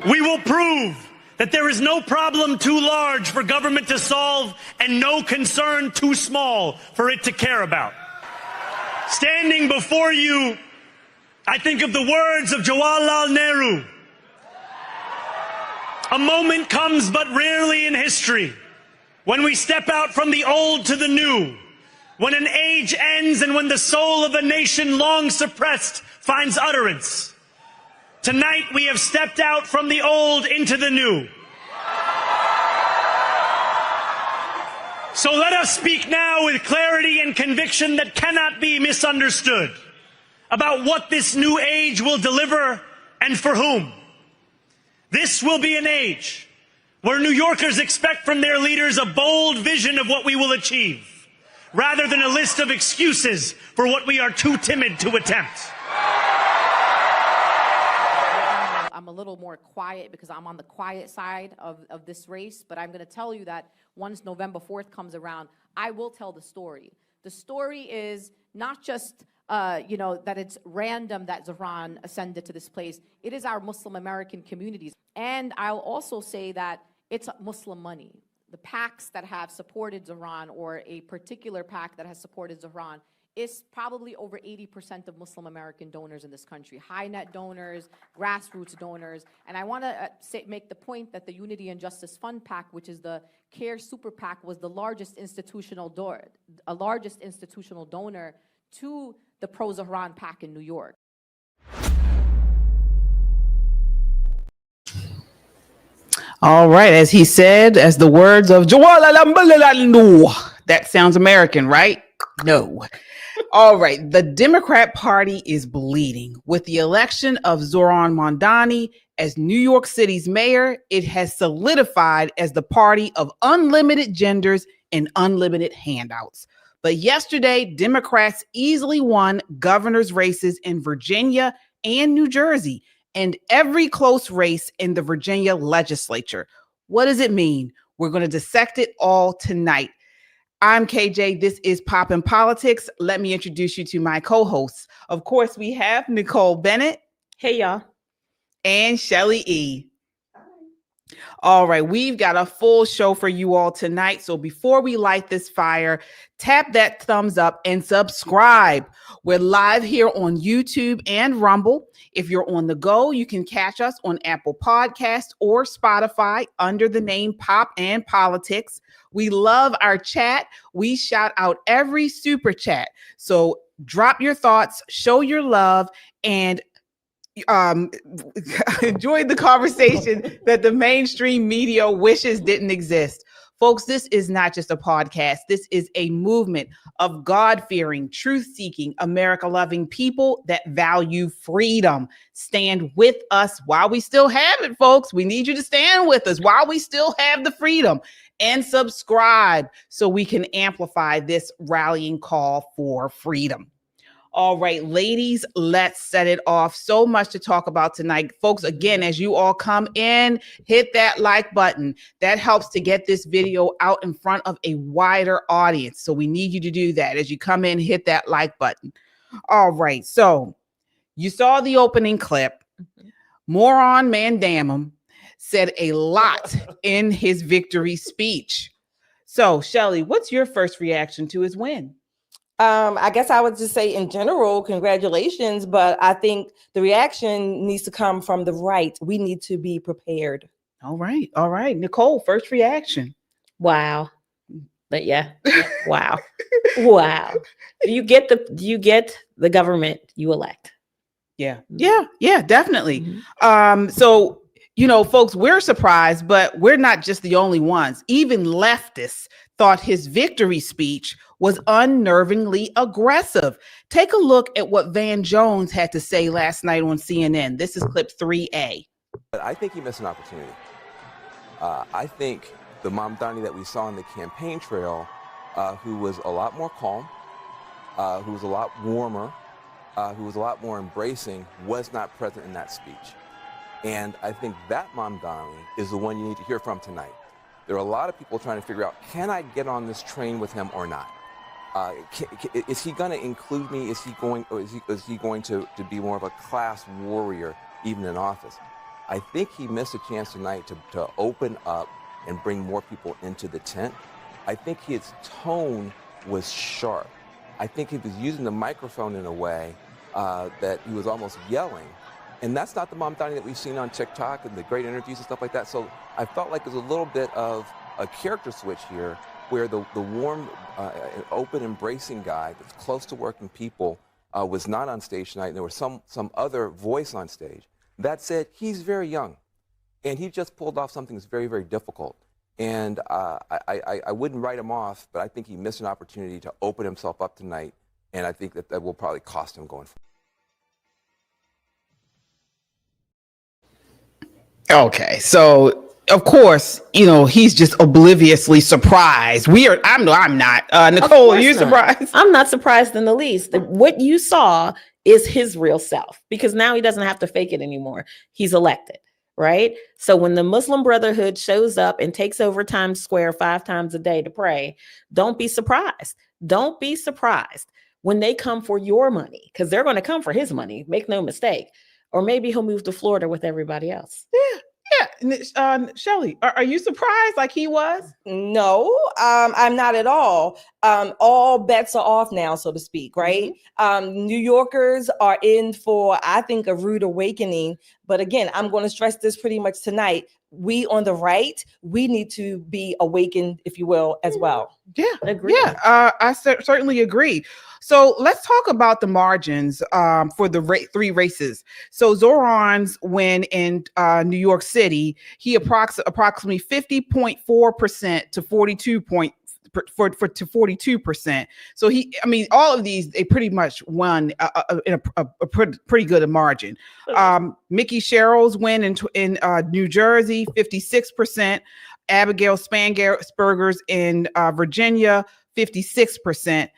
We will prove that there is no problem too large for government to solve and no concern too small for it to care about. Standing before you, I think of the words of Jawaharlal Nehru. A moment comes but rarely in history when we step out from the old to the new, when an age ends and when the soul of a nation long suppressed finds utterance. Tonight we have stepped out from the old into the new. So let us speak now with clarity and conviction that cannot be misunderstood about what this new age will deliver and for whom. This will be an age where New Yorkers expect from their leaders a bold vision of what we will achieve, rather than a list of excuses for what we are too timid to attempt. I'm a little more quiet because I'm on the quiet side of this race, but I'm going to tell you that once November 4th comes around, I will tell the story. The story is not just that it's random that Zohran ascended to this place. It is our Muslim American communities. And I'll also say that it's Muslim money. The PACs that have supported Zohran, or a particular PAC that has supported Zohran, is probably over 80% of Muslim American donors in this country. High net donors, grassroots donors. And I want to make the point that the Unity and Justice Fund PAC, which is the CARE Super PAC, was the largest institutional donor to the pro-Zohran PAC in New York. All right, as he said, as the words of Jawaharlal, that sounds American, right? No. All right, the Democrat Party is bleeding. With the election of Zohran Mamdani as New York City's mayor, it has solidified as the party of unlimited genders and unlimited handouts. But yesterday, Democrats easily won governor's races in Virginia and New Jersey, and every close race in the Virginia legislature. What does it mean? We're going to dissect it all tonight. I'm KJ. This is Poppin' Politics. Let me introduce you to my co-hosts. Of course, we have Nicole Bennett. Hey, y'all. And Shelly E. All right, we've got a full show for you all tonight. So before we light this fire, tap that thumbs up and subscribe. We're live here on YouTube and Rumble. If you're on the go, you can catch us on Apple Podcasts or Spotify under the name Pop and Politics. We love our chat. We shout out every super chat. So drop your thoughts, show your love, and enjoyed the conversation that the mainstream media wishes didn't exist. Folks, this is not just a podcast. This is a movement of God-fearing, truth-seeking, America-loving people that value freedom. Stand with us while we still have it, folks. We need you to stand with us while we still have the freedom. And subscribe so we can amplify this rallying call for freedom. All right, ladies, let's set it off. So much to talk about tonight. Folks, again, as you all come in, hit that like button. That helps to get this video out in front of a wider audience. So we need you to do that. As you come in, hit that like button. All right, so you saw the opening clip. Moron Mandamum said a lot in his victory speech. So, Shelly, what's your first reaction to his win? I guess I would just say in general, congratulations, but I think the reaction needs to come from the right. We need to be prepared. All right. All right. Nicole, first reaction. Wow. But yeah. Wow. Wow. You get the government you elect. Yeah. Yeah, definitely. Mm-hmm. So, folks, we're surprised, but we're not just the only ones. Even leftists thought his victory speech was unnervingly aggressive. Take a look at what Van Jones had to say last night on CNN. This is clip 3A. But I think he missed an opportunity. I think the Mamdani that we saw on the campaign trail, who was a lot more calm, who was a lot warmer, who was a lot more embracing, was not present in that speech. And I think that Mamdani is the one you need to hear from tonight. There are a lot of people trying to figure out, can I get on this train with him or not? Is he going to include me? Is he going to be more of a class warrior even in office? I think he missed a chance tonight to open up and bring more people into the tent. I think his tone was sharp. I think he was using the microphone in a way that he was almost yelling. And that's not the Mamdani that we've seen on TikTok and the great interviews and stuff like that. So I felt like there's a little bit of a character switch here where the warm, open, embracing guy that's close to working people was not on stage tonight, and there was some other voice on stage. That said, he's very young, and he just pulled off something that's very, very difficult. And I wouldn't write him off, but I think he missed an opportunity to open himself up tonight, and I think that will probably cost him going forward. Okay, so of course, he's just obliviously surprised. I'm not. Nicole, are you surprised? I'm not surprised in the least. What you saw is his real self, because now he doesn't have to fake it anymore. He's elected, right? So when the Muslim Brotherhood shows up and takes over Times Square 5 times a day to pray, don't be surprised. Don't be surprised when they come for your money, because they're going to come for his money. Make no mistake. Or maybe he'll move to Florida with everybody else. Yeah. Shelly, are you surprised like he was? No, I'm not at all. All bets are off now, so to speak, right? New Yorkers are in for, I think, a rude awakening. But again, I'm going to stress this pretty much tonight. We on the right, we need to be awakened, if you will, as well. Yeah, agree. Yeah, I certainly agree. So let's talk about the margins for the 3 races. So Zohran's win in New York City, he approximately 50.4% to 42%. So all of these, they pretty much won in a pretty good margin. Mikie Sherrill's win in New Jersey, 56%. Abigail Spanberger's in Virginia, 56%.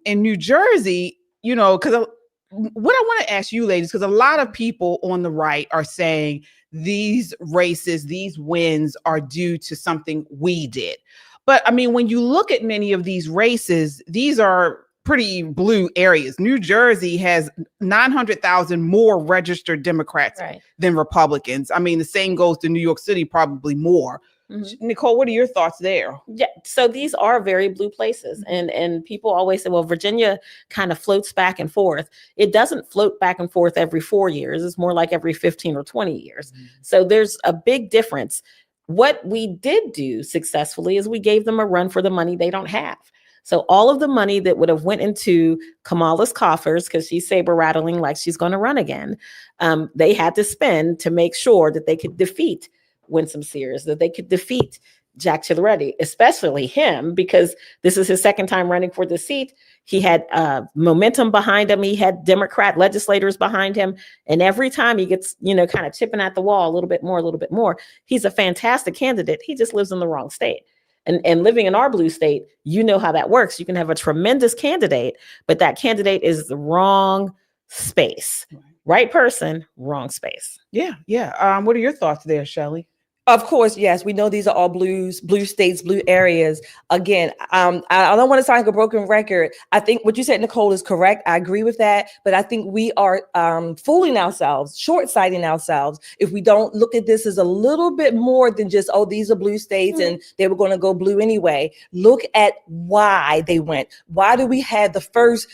In New Jersey, because what I want to ask you ladies, because a lot of people on the right are saying these races, these wins are due to something we did. But when you look at many of these races, these are pretty blue areas. New Jersey has 900,000 more registered Democrats than Republicans. The same goes to New York City, probably more. Mm-hmm. Nicole, what are your thoughts there? Yeah, so these are very blue places. And people always say, well, Virginia kind of floats back and forth. It doesn't float back and forth every 4 years. It's more like every 15 or 20 years. Mm-hmm. So there's a big difference. What we did do successfully is we gave them a run for the money they don't have. So all of the money that would have went into Kamala's coffers, because she's saber rattling like she's going to run again, they had to spend to make sure that they could defeat Winsome Earle-Sears, that they could defeat Jack Ciattarelli, especially him, because this is his second time running for the seat. He had momentum behind him. He had Democrat legislators behind him. And every time he gets, kind of chipping at the wall a little bit more, he's a fantastic candidate. He just lives in the wrong state. And living in our blue state, you know how that works. You can have a tremendous candidate, but that candidate is the wrong space. Right person, wrong space. Yeah. What are your thoughts there, Shelly? Of course, yes. We know these are all blue states, blue areas. Again, I don't want to sound like a broken record. I think what you said, Nicole, is correct. I agree with that. But I think we are fooling ourselves, short-sighting ourselves, if we don't look at this as a little bit more than just, these are blue states and they were going to go blue anyway. Look at why they went. Why do we have the first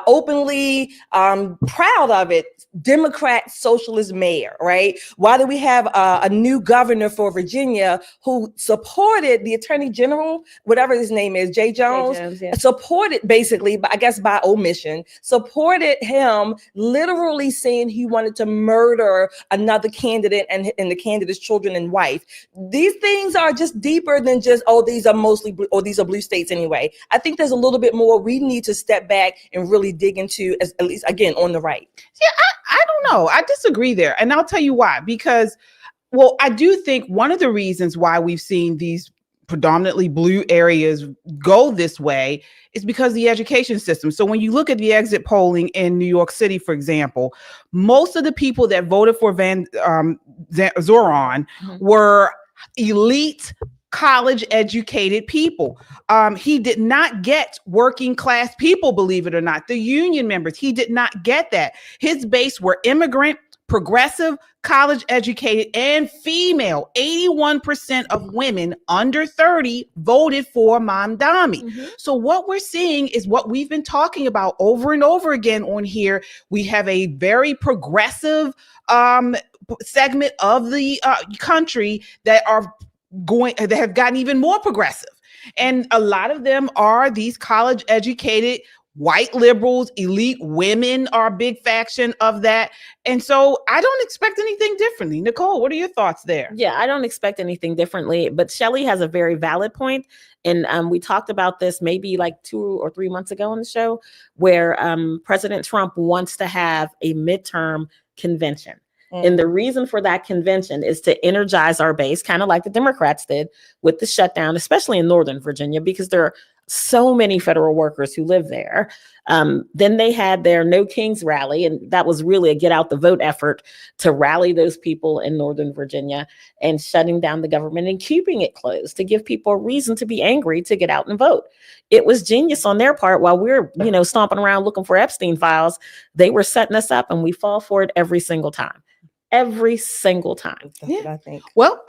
openly proud of it Democrat socialist mayor, right? Why do we have a new governor for Virginia who supported the attorney general, whatever his name is, Jay Jones, supported basically, I guess by omission, supported him literally saying he wanted to murder another candidate and the candidate's children and wife. These things are just deeper than just, these are mostly blue, or these are blue states anyway. I think there's a little bit more we need to step back and really dig into, at least again on the right. Yeah, I don't know. I disagree there. And I'll tell you why. Because, I do think one of the reasons why we've seen these predominantly blue areas go this way is because of the education system. So when you look at the exit polling in New York City, for example, most of the people that voted for Zohran were elite college educated people. He did not get working class people, believe it or not, the union members. He did not get that. His base were immigrant, progressive, college educated, and female. 81% of women under 30 voted for Mamdani. So what we're seeing is what we've been talking about over and over again on here. We have a very progressive segment of the country that have gotten even more progressive. And a lot of them are these college educated white liberals. Elite women are a big faction of that. And so I don't expect anything differently. Nicole, what are your thoughts there? Yeah, I don't expect anything differently, but Shelley has a very valid point. And we talked about this maybe like 2 or 3 months ago on the show, where President Trump wants to have a midterm convention. And the reason for that convention is to energize our base, kind of like the Democrats did with the shutdown, especially in Northern Virginia, because there are so many federal workers who live there. Then they had their No Kings rally, and that was really a get out the vote effort to rally those people in Northern Virginia and shutting down the government and keeping it closed to give people a reason to be angry to get out and vote. It was genius on their part. While we're, stomping around looking for Epstein files, they were setting us up, and we fall for it every single time. Every single time. That's what I think. Well,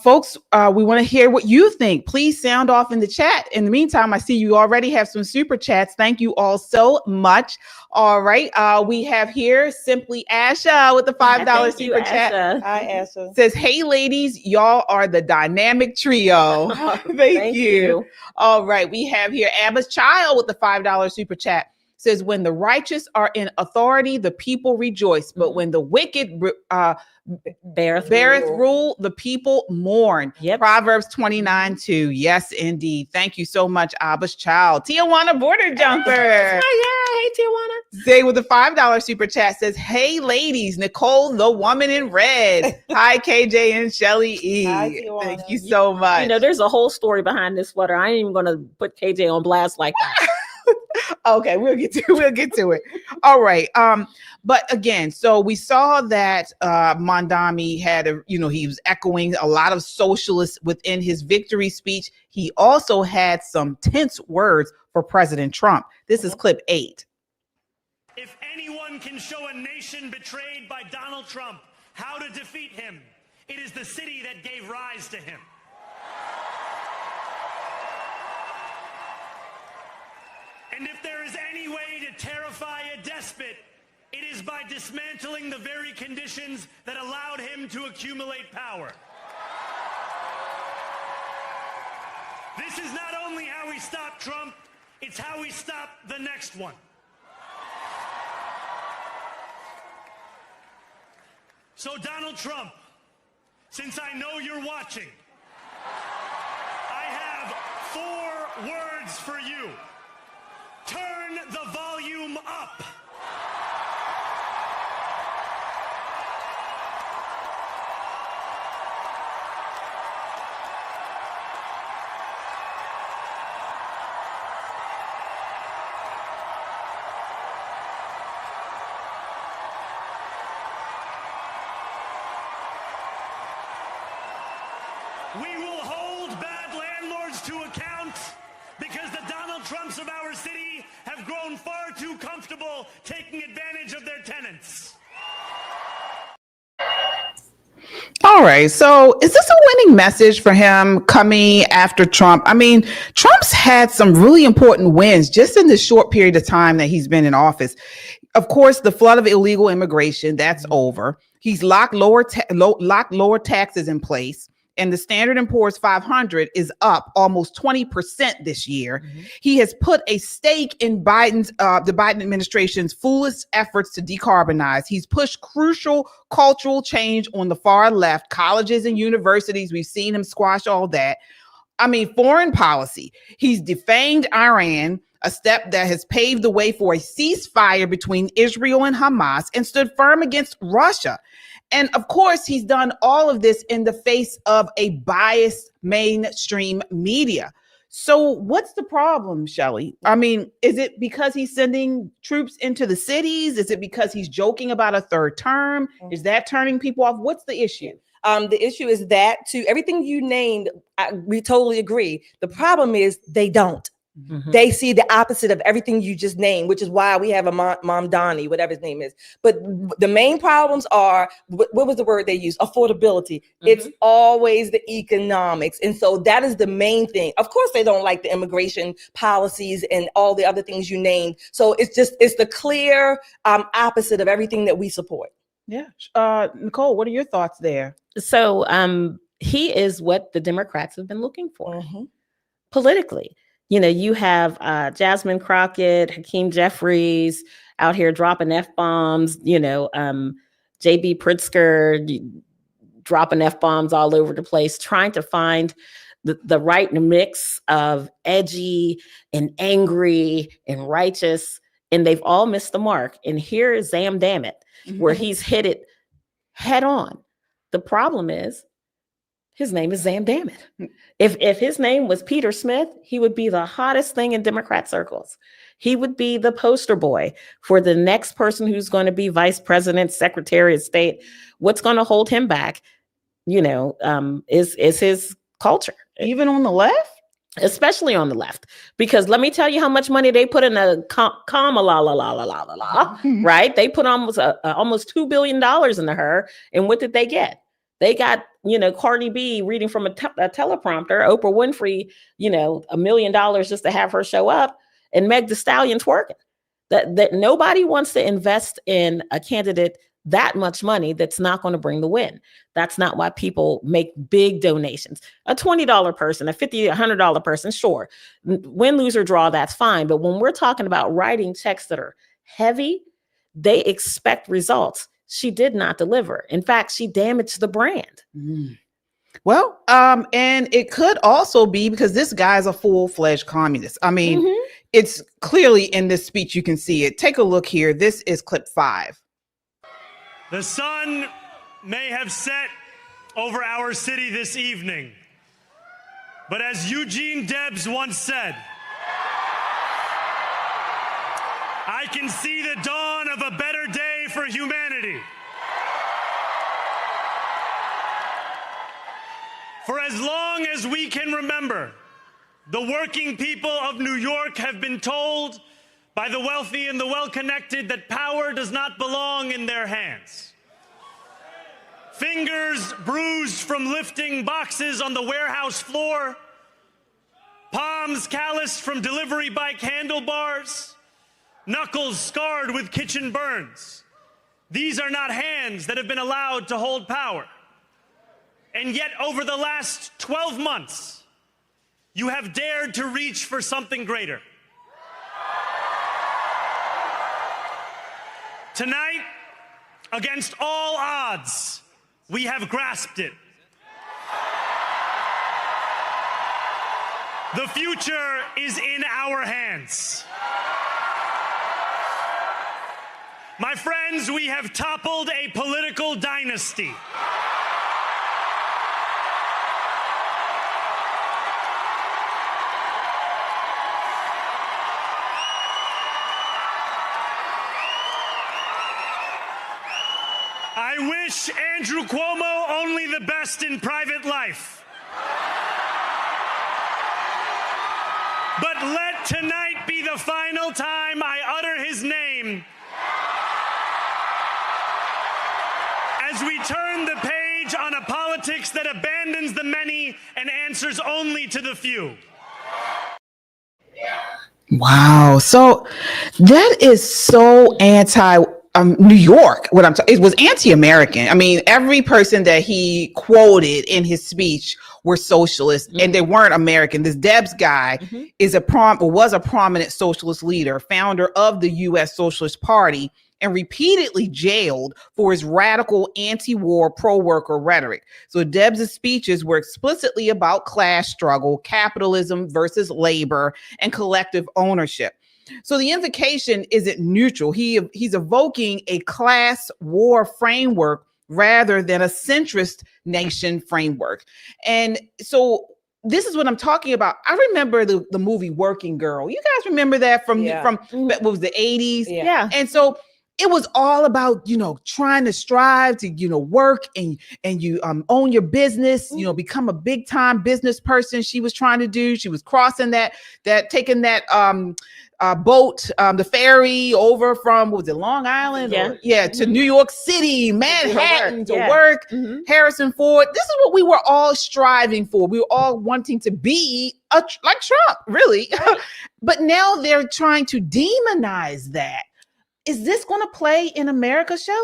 folks, we want to hear what you think. Please sound off in the chat. In the meantime, I see you already have some super chats. Thank you all so much. All right. We have here Simply Asha with the $5 super chat. Hi, Asha. Says, hey, ladies, y'all are the dynamic trio. Thank you. All right. We have here Abba's Child with the $5 super chat. Says, when the righteous are in authority, the people rejoice. But when the wicked beareth rule, the people mourn. Proverbs 29:2. Yes, indeed. Thank you so much, Abba's Child. Tijuana Border Jumper. Hey, Tijuana. Zay with the $5 super chat says, hey, ladies, Nicole, the woman in red. Hi, KJ and Shelly E. Hi, Thank you so much. There's a whole story behind this sweater. I ain't even going to put KJ on blast like that. Okay, we'll get to it. All right. But again, so we saw that Mamdani had he was echoing a lot of socialists within his victory speech. He also had some tense words for President Trump. This is clip 8. If anyone can show a nation betrayed by Donald Trump how to defeat him, it is the city that gave rise to him. And if there is any way to terrify a despot, it is by dismantling the very conditions that allowed him to accumulate power. This is not only how we stop Trump, it's how we stop the next one. So Donald Trump, since I know you're watching, I have 4 words for you. Turn the volume up. We will hold bad landlords to account because the Donald Trumps of our city have grown far too comfortable taking advantage of their tenants. All right. So is this a winning message for him coming after Trump? I mean, Trump's had some really important wins just in this short period of time that he's been in office. Of course, the flood of illegal immigration, that's over. He's locked lower taxes in place. And the Standard & Poor's 500 is up almost 20% this year. He has put a stake in the Biden administration's foolish efforts to decarbonize. He's pushed crucial cultural change on the far left, colleges and universities. We've seen him squash all that. I mean, foreign policy. He's defamed Iran, a step that has paved the way for a ceasefire between Israel and Hamas, and stood firm against Russia. And of course, he's done all of this in the face of a biased mainstream media. So what's the problem, Shelley? I mean, is it because he's sending troops into the cities? Is it because he's joking about a third term? Is that turning people off? What's the issue? The issue is that to everything you named, we totally agree. The problem is they don't. Mhm. They see the opposite of everything you just named, which is why we have a Mamdani, whatever his name is. But the main problems are, what was the word they used? Affordability. It's always the economics. And so that is the main thing. Of course, they don't like the immigration policies and all the other things you named. So it's the clear opposite of everything that we support. Yeah. Nicole, what are your thoughts there? So he is what the Democrats have been looking for politically. You know, you have Jasmine Crockett, Hakeem Jeffries out here dropping F-bombs, you know, J.B. Pritzker dropping F-bombs all over the place, trying to find the right mix of edgy and angry and righteous, and they've all missed the mark. And here is Zam Dammit, where he's hit it head on. The problem is, his name is Zam Dammit. If his name was Peter Smith, he would be the hottest thing in Democrat circles. He would be the poster boy for the next person who's going to be vice president, secretary of state. What's going to hold him back, you know, is his culture. Even on the left? Especially on the left, because let me tell you how much money they put in a right? They put almost $2 billion into her, and what did they get? They got, you know, Cardi B reading from a teleprompter, Oprah Winfrey, you know, $1 million just to have her show up, and Meg Thee Stallion twerking. That nobody wants to invest in a candidate that much money that's not going to bring the win. That's not why people make big donations. A $20 person, a $50, $100 person, sure. Win, lose, or draw, that's fine. But when we're talking about writing checks that are heavy, they expect results. She did not deliver. In fact, she damaged the brand. Well, and it could also be because this guy's a full-fledged communist. I mean, it's clearly in this speech, you can see it. Take a look here. This is clip 5. The sun may have set over our city this evening, but as Eugene Debs once said, I can see the dawn of a better day for humanity. For as long as we can remember, the working people of New York have been told by the wealthy and the well-connected that power does not belong in their hands. Fingers bruised from lifting boxes on the warehouse floor, palms calloused from delivery bike handlebars, knuckles scarred with kitchen burns. These are not hands that have been allowed to hold power. And yet, over the last 12 months, you have dared to reach for something greater. Tonight, against all odds, we have grasped it. The future is in our hands. My friends, we have toppled a political dynasty. I wish Andrew Cuomo only the best in private life. But let tonight be the final time I utter his name as we turn the page on a politics that abandons the many and answers only to the few. Wow. So that is so anti New York. It was anti-American. I mean, every person that he quoted in his speech were socialists, and they weren't American. This Debs guy was a prominent socialist leader, founder of the U.S. Socialist Party, and repeatedly jailed for his radical anti-war, pro-worker rhetoric. So Debs' speeches were explicitly about class struggle, capitalism versus labor, and collective ownership. So the invocation isn't neutral. He's evoking a class war framework rather than a centrist nation framework. And so this is what I'm talking about. I remember the movie Working Girl. You guys remember that from what was the 80s? Yeah. And so it was all about, trying to strive to, work and you own your business, become a big time business person. She was trying to do. She was crossing taking that boat, the ferry over from, was it Long Island? To New York City, Manhattan to work, Harrison Ford. This is what we were all striving for. We were all wanting to be like Trump, really. Right. But now they're trying to demonize that. Is this going to play in America, Shelley?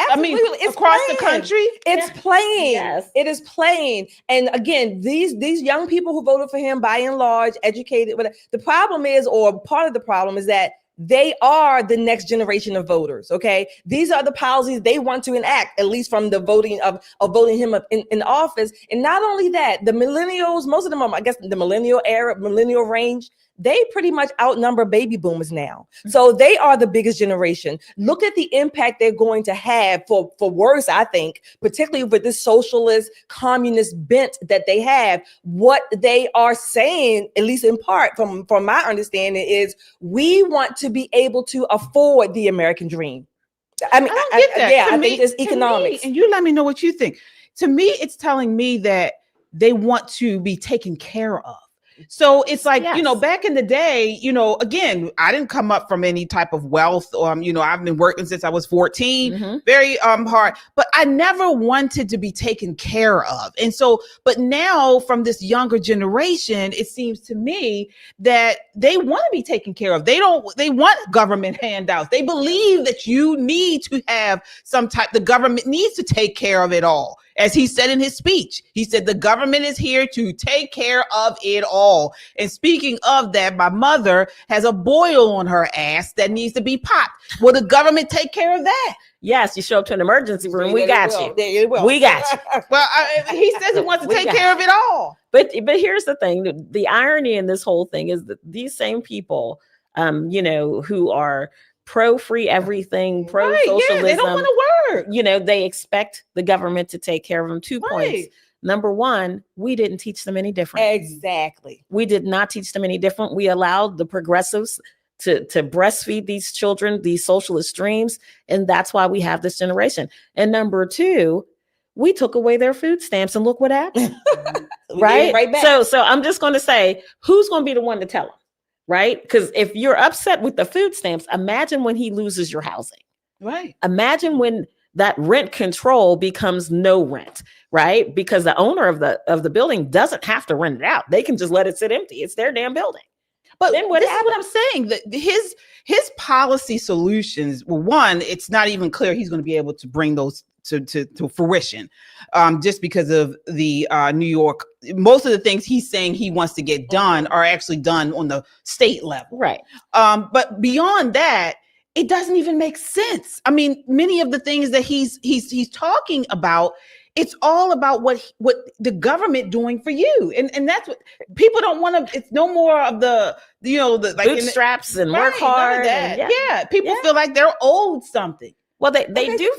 Absolutely. It's across the country. It's playing. Yes. It is playing. And again, these young people who voted for him, by and large, educated. But the problem is, or part of the problem is that they are the next generation of voters. Okay, these are the policies they want to enact, at least from the voting of voting him up in office. And not only that, the millennials, most of them are, I guess, the millennial range. They pretty much outnumber baby boomers now. So they are the biggest generation. Look at the impact they're going to have for worse, I think, particularly with this socialist, communist bent that they have. What they are saying, at least in part from my understanding, is we want to be able to afford the American dream. I mean, I don't get that. Yeah, I think it's economics. And you let me know what you think. To me, it's telling me that they want to be taken care of. So it's like, back in the day, again, I didn't come up from any type of wealth. I've been working since I was 14, very hard, but I never wanted to be taken care of. And so, but now from this younger generation, it seems to me that they want to be taken care of. They want government handouts. They believe that you need to have the government needs to take care of it all. As he said in his speech, he said, the government is here to take care of it all. And speaking of that, my mother has a boil on her ass that needs to be popped. Will the government take care of that? Yes, you show up to an emergency room. We got you. We got you. Well, he says he wants to take care of it all. But here's the thing. The irony in this whole thing is that these same people, who are pro-free everything, pro-socialism. They don't want to work. They expect the government to take care of them. 2 points. Number one, we didn't teach them any different. Exactly. We did not teach them any different. We allowed the progressives to breastfeed these children, these socialist dreams. And that's why we have this generation. And number two, we took away their food stamps and look what happened. Right back. So I'm just going to say, who's going to be the one to tell them? Right? Because if you're upset with the food stamps, imagine when he loses your housing. Right. Imagine when that rent control becomes no rent, right? Because the owner of the building doesn't have to rent it out. They can just let it sit empty. It's their damn building. But then this is what I'm saying, that his policy solutions, well, one, it's not even clear he's going to be able to bring those to fruition, just because of the New York. Most of the things he's saying he wants to get done are actually done on the state level. Right. But beyond that, it doesn't even make sense. I mean, many of the things that he's talking about, it's all about what the government doing for you. And that's what people don't want to, it's no more of the like bootstraps and work hard. And, people feel like they're owed something. Well, they do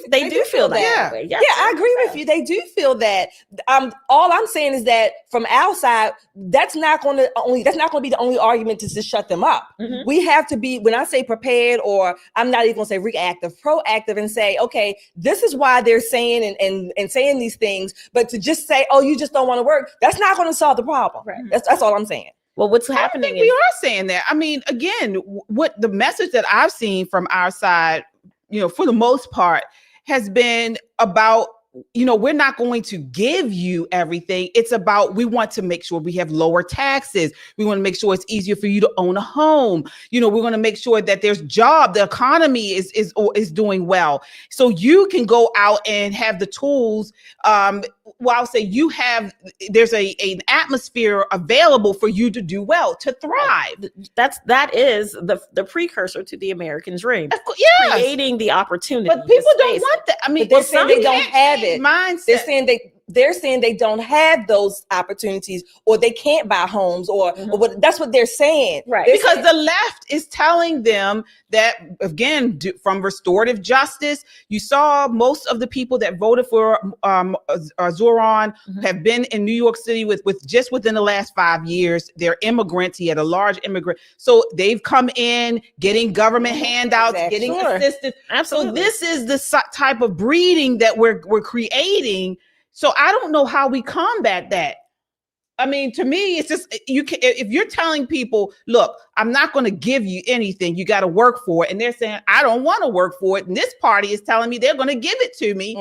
feel that. Yeah. I agree with you. They do feel that. All I'm saying is that from our side, that's not going to be the only argument to just shut them up. Mm-hmm. We have to be, when I say prepared, or I'm not even going to say reactive, proactive, and say, okay, this is why they're saying and saying these things. But to just say, oh, you just don't want to work, that's not going to solve the problem. Right. That's all I'm saying. Well, what's happening? I think we are saying that. I mean, again, what the message that I've seen from our side, for the most part, has been about, we're not going to give you everything. It's about, we want to make sure we have lower taxes. We want to make sure it's easier for you to own a home. We want to make sure that there's the economy is doing well. So you can go out and have the tools. I'll say there's an atmosphere available for you to do well, to thrive. That is the precursor to the American dream. Yes. Creating the opportunity. But people don't want that. I mean, they're saying they don't have it. Mindset. They're saying they're saying they don't have those opportunities, or they can't buy homes, or what, that's what they're saying. Right. They're Because saying, the left is telling them that, again, from restorative justice, you saw most of the people that voted for Zohran have been in New York City with just within the last 5 years. They're immigrants. He had a large immigrant. So they've come in getting government handouts, getting assistance. Absolutely. So this is the type of breeding that we're creating. So I don't know how we combat that. I mean, to me, it's just, you can, if you're telling people, look, I'm not going to give you anything, you got to work for it, and they're saying, I don't want to work for it, and this party is telling me they're going to give it to me,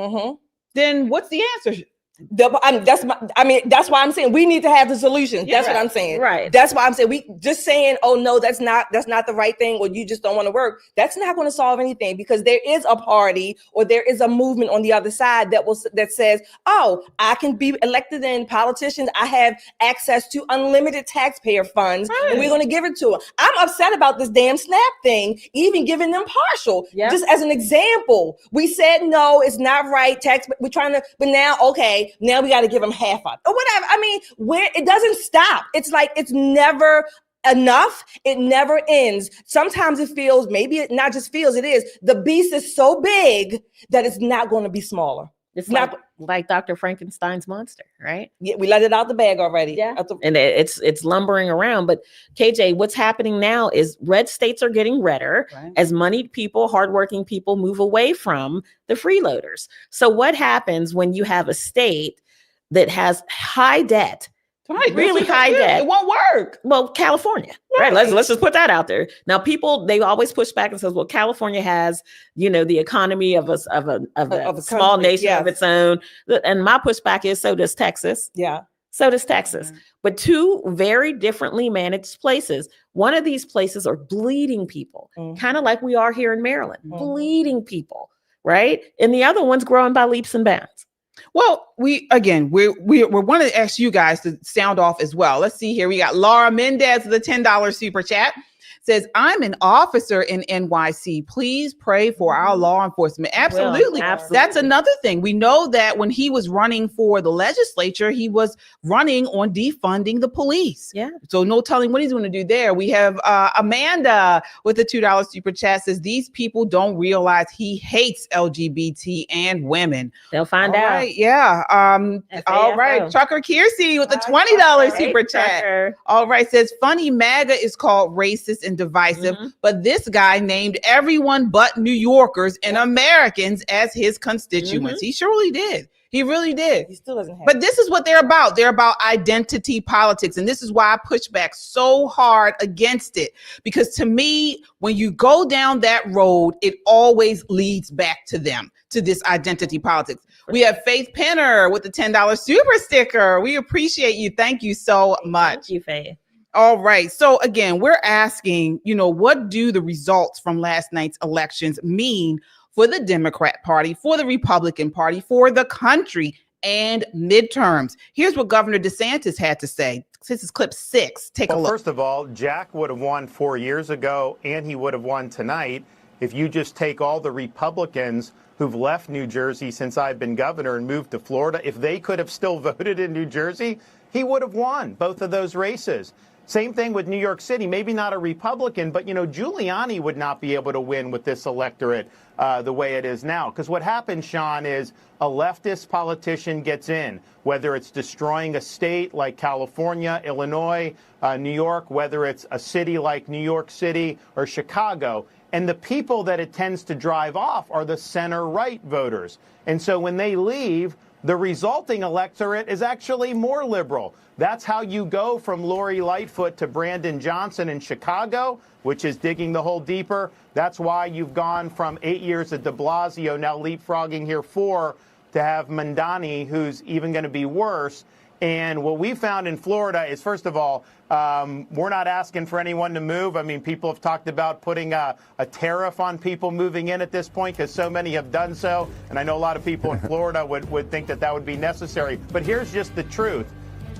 then what's the answer? That's why I'm saying we need to have the solution. That's what I'm saying. Right. That's why I'm saying we just saying, oh no, that's not the right thing, or you just don't want to work. That's not going to solve anything, because there is a party or there is a movement on the other side that says, oh, I can be elected in politicians. I have access to unlimited taxpayer funds, and we're going to give it to them. I'm upset about this damn SNAP thing, even giving them partial. Just as an example, we said no, it's not right. We're trying to, but now now we got to give them half of it or whatever. I mean, where it doesn't stop. It's like it's never enough. It never ends. Sometimes it feels, maybe it not just feels, it is. The beast is so big that it's not going to be smaller. It's not like Dr. Frankenstein's monster, right? Yeah, we let it out the bag already. Yeah, and it's lumbering around. But KJ, what's happening now is red states are getting redder as moneyed people, hardworking people move away from the freeloaders. So what happens when you have a state that has high debt? Really high debt. It won't work. Well, California, right? Let's just put that out there. Now, people, they always push back and says, well, California has, the economy of a small nation of its own. And my pushback is, so does Texas. Yeah. So does Texas. But two very differently managed places. One of these places are bleeding people, kind of like we are here in Maryland, bleeding people, right? And the other one's growing by leaps and bounds. Well, we want to ask you guys to sound off as well. Let's see here. We got Laura Mendez with a $10 super chat. Says, I'm an officer in NYC. Please pray for our law enforcement. Absolutely. Absolutely. That's another thing. We know that when he was running for the legislature, he was running on defunding the police. Yeah. So no telling what he's going to do there. We have Amanda with a $2 super chat. Says, these people don't realize he hates LGBT and women. They'll find out. Right, yeah. All right. Trucker Kiersey with a $20 super chat. Trucker. All right. Says, funny MAGA is called racist and divisive, but this guy named everyone but New Yorkers and Americans as his constituents. He surely did. He really did. He still doesn't have. But this is what they're about. They're about identity politics. And this is why I push back so hard against it. Because to me, when you go down that road, it always leads back to them, to this identity politics. We have Faith Penner with the $10 super sticker. We appreciate you. Thank you so much. Thank you, Faith. All right. So again, we're asking, what do the results from last night's elections mean for the Democrat Party, for the Republican Party, for the country, and midterms? Here's what Governor DeSantis had to say. This is clip 6. Take a look. First of all, Jack would have won 4 years ago, and he would have won tonight if you just take all the Republicans who've left New Jersey since I've been governor and moved to Florida. If they could have still voted in New Jersey, he would have won both of those races. Same thing with New York City, maybe not a Republican, but, Giuliani would not be able to win with this electorate the way it is now. Because what happens, Sean, is a leftist politician gets in, whether it's destroying a state like California, Illinois, New York, whether it's a city like New York City or Chicago. And the people that it tends to drive off are the center-right voters. And so when they leave, the resulting electorate is actually more liberal. That's how you go from Lori Lightfoot to Brandon Johnson in Chicago, which is digging the hole deeper. That's why you've gone from 8 years at de Blasio, now leapfrogging here 4, to have Mamdani, who's even going to be worse. And what we found in Florida is, first of all, we're not asking for anyone to move. I mean, people have talked about putting a tariff on people moving in at this point because so many have done so. And I know a lot of people in Florida would think that would be necessary. But here's just the truth.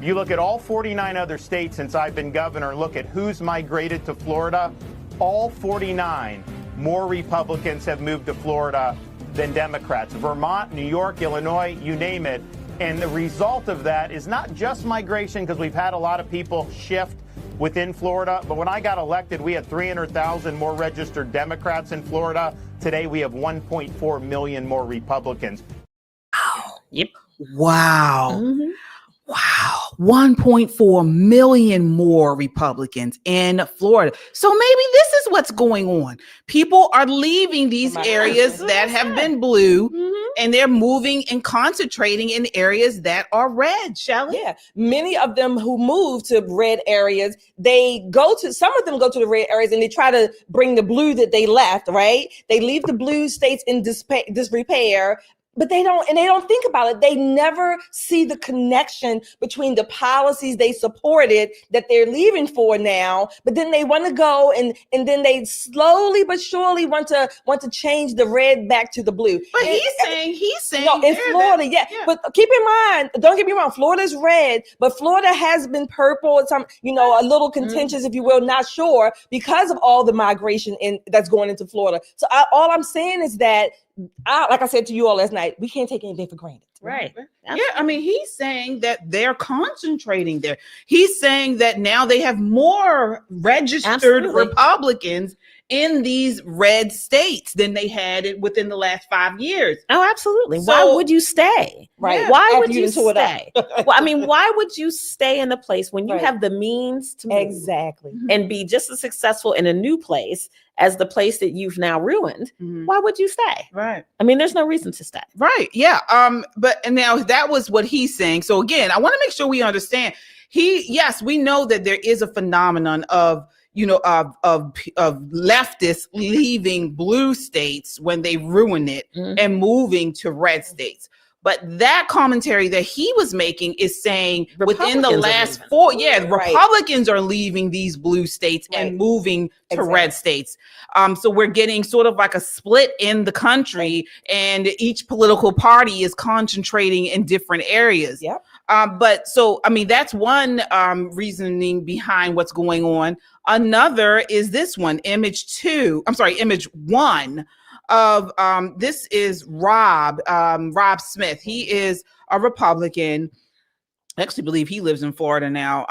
You look at all 49 other states since I've been governor and look at who's migrated to Florida. All 49, more Republicans have moved to Florida than Democrats. Vermont, New York, Illinois, you name it. And the result of that is not just migration, because we've had a lot of people shift within Florida. But when I got elected, we had 300,000 more registered Democrats in Florida. Today, we have 1.4 million more Republicans. Yep. Wow. Mm-hmm. Wow. 1.4 million more Republicans in Florida. So maybe this is what's going on. People are leaving these areas that have been blue, and they're moving and concentrating in areas that are red, Shelley. Yeah, many of them who move to red areas, some of them go to the red areas and they try to bring the blue that they left, right? They leave the blue states in disrepair. But they don't think about it. They never see the connection between the policies they supported that they're leaving for now. But then they want to go and then they slowly but surely want to change the red back to the blue. But he's saying no, in Florida, yeah. But keep in mind, don't get me wrong, Florida's red, but Florida has been purple. Some, a little contentious, if you will, not sure, because of all the migration that's going into Florida. So all I'm saying is that, like I said to you all last night, we can't take anything for granted. Right. Yeah, I mean, he's saying that they're concentrating there. He's saying that now they have more registered Republicans in these red states than they had it within the last 5 years. Oh, absolutely. So, why would you stay? Right. Why would you stay? Well, I mean, why would you stay in a place when you have the means to move exactly and be just as successful in a new place as the place that you've now ruined? Why would you stay? Right. I mean, there's no reason to stay. Right. Yeah. And now that was what he's saying. So again, I want to make sure we understand. Yes, we know that there is a phenomenon of leftists leaving blue states when they ruin it and moving to red states. But that commentary that he was making is saying within the last Republicans are leaving these blue states and moving to red states. So we're getting sort of like a split in the country, and each political party is concentrating in different areas. Yep. But so, I mean, that's one reasoning behind what's going on. Another is this one, image one of this is Rob Smith. He is a Republican. I actually believe he lives in Florida now.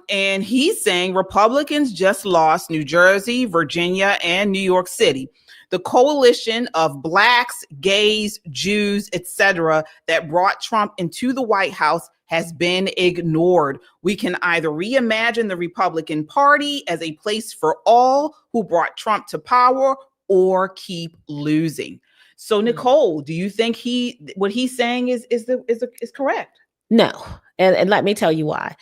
And he's saying Republicans just lost New Jersey, Virginia, and New York City. The coalition of blacks, gays, Jews, etc., that brought Trump into the White House has been ignored. We can either reimagine the Republican Party as a place for all who brought Trump to power, or keep losing. So, Nicole, do you think what he's saying is correct? No, and let me tell you why.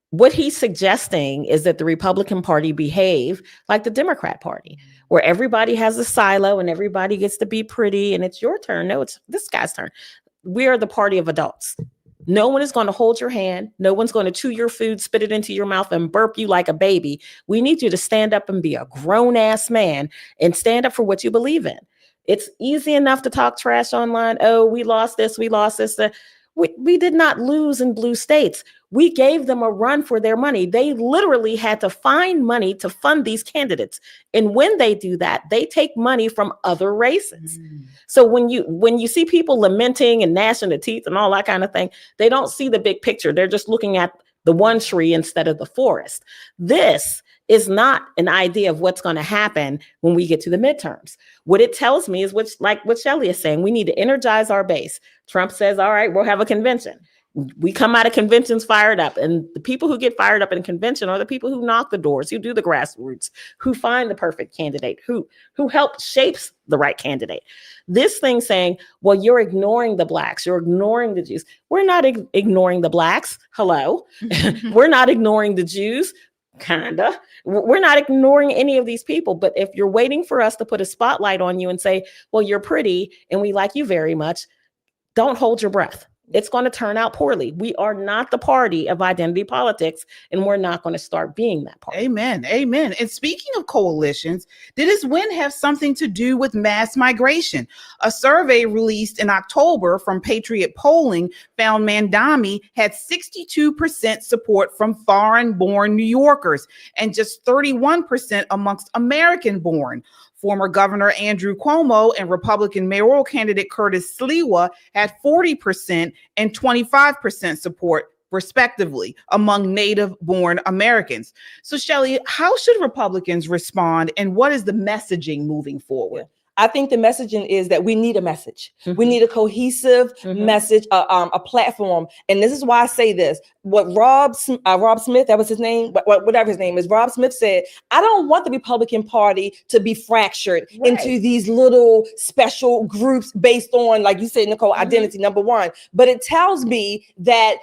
What he's suggesting is that the Republican Party behave like the Democrat Party, where everybody has a silo and everybody gets to be pretty, and it's your turn. No, it's this guy's turn. We are the party of adults. No one is going to hold your hand. No one's going to chew your food, spit it into your mouth, and burp you like a baby. We need you to stand up and be a grown-ass man and stand up for what you believe in. It's easy enough to talk trash online. Oh, we lost this, we lost this. We did not lose in blue states. We gave them a run for their money. They literally had to find money to fund these candidates. And when they do that, they take money from other races. So when you see people lamenting and gnashing their teeth and all that kind of thing, they don't see the big picture. They're just looking at the one tree instead of the forest. This is not an idea of what's going to happen when we get to the midterms. What it tells me is like what Shelley is saying, we need to energize our base. Trump says, all right, we'll have a convention. We come out of conventions fired up, and the people who get fired up in a convention are the people who knock the doors, who do the grassroots, who find the perfect candidate, who help shapes the right candidate. This thing saying, well, you're ignoring the blacks, you're ignoring the Jews. We're not ignoring the blacks. Hello. We're not ignoring the Jews. Kinda. We're not ignoring any of these people. But if you're waiting for us to put a spotlight on you and say, well, you're pretty and we like you very much, don't hold your breath. It's going to turn out poorly. We are not the party of identity politics, and we're not going to start being that party. Amen. Amen. And speaking of coalitions, did his win have something to do with mass migration? A survey released in October from Patriot Polling found Mamdani had 62% support from foreign-born New Yorkers and just 31% amongst American-born. Former Governor Andrew Cuomo and Republican mayoral candidate Curtis Sliwa had 40% and 25% support, respectively, among native-born Americans. So, Shelley, how should Republicans respond, and what is the messaging moving forward? I think the messaging is that we need a message. We need a cohesive message, a platform. And this is why I say this. What Rob Smith, that was his name, whatever his name is, Rob Smith said, I don't want the Republican Party to be fractured into these little special groups based on, like you said, Nicole, identity, number one. But it tells me that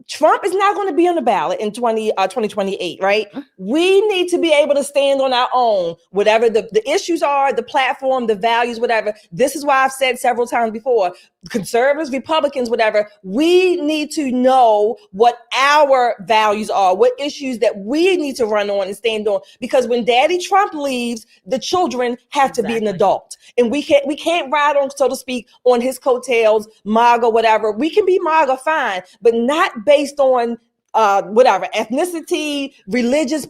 Trump is not going to be on the ballot in 2028, right? We need to be able to stand on our own, whatever the issues are, the platform, the values, whatever. This is why I've said several times before, conservatives, Republicans, whatever, we need to know what our values are, what issues that we need to run on and stand on. Because when Daddy Trump leaves, the children have to be an adult. And we can't ride on, so to speak, on his coattails, MAGA, whatever. We can be MAGA, fine, but not based on whatever, ethnicity, religious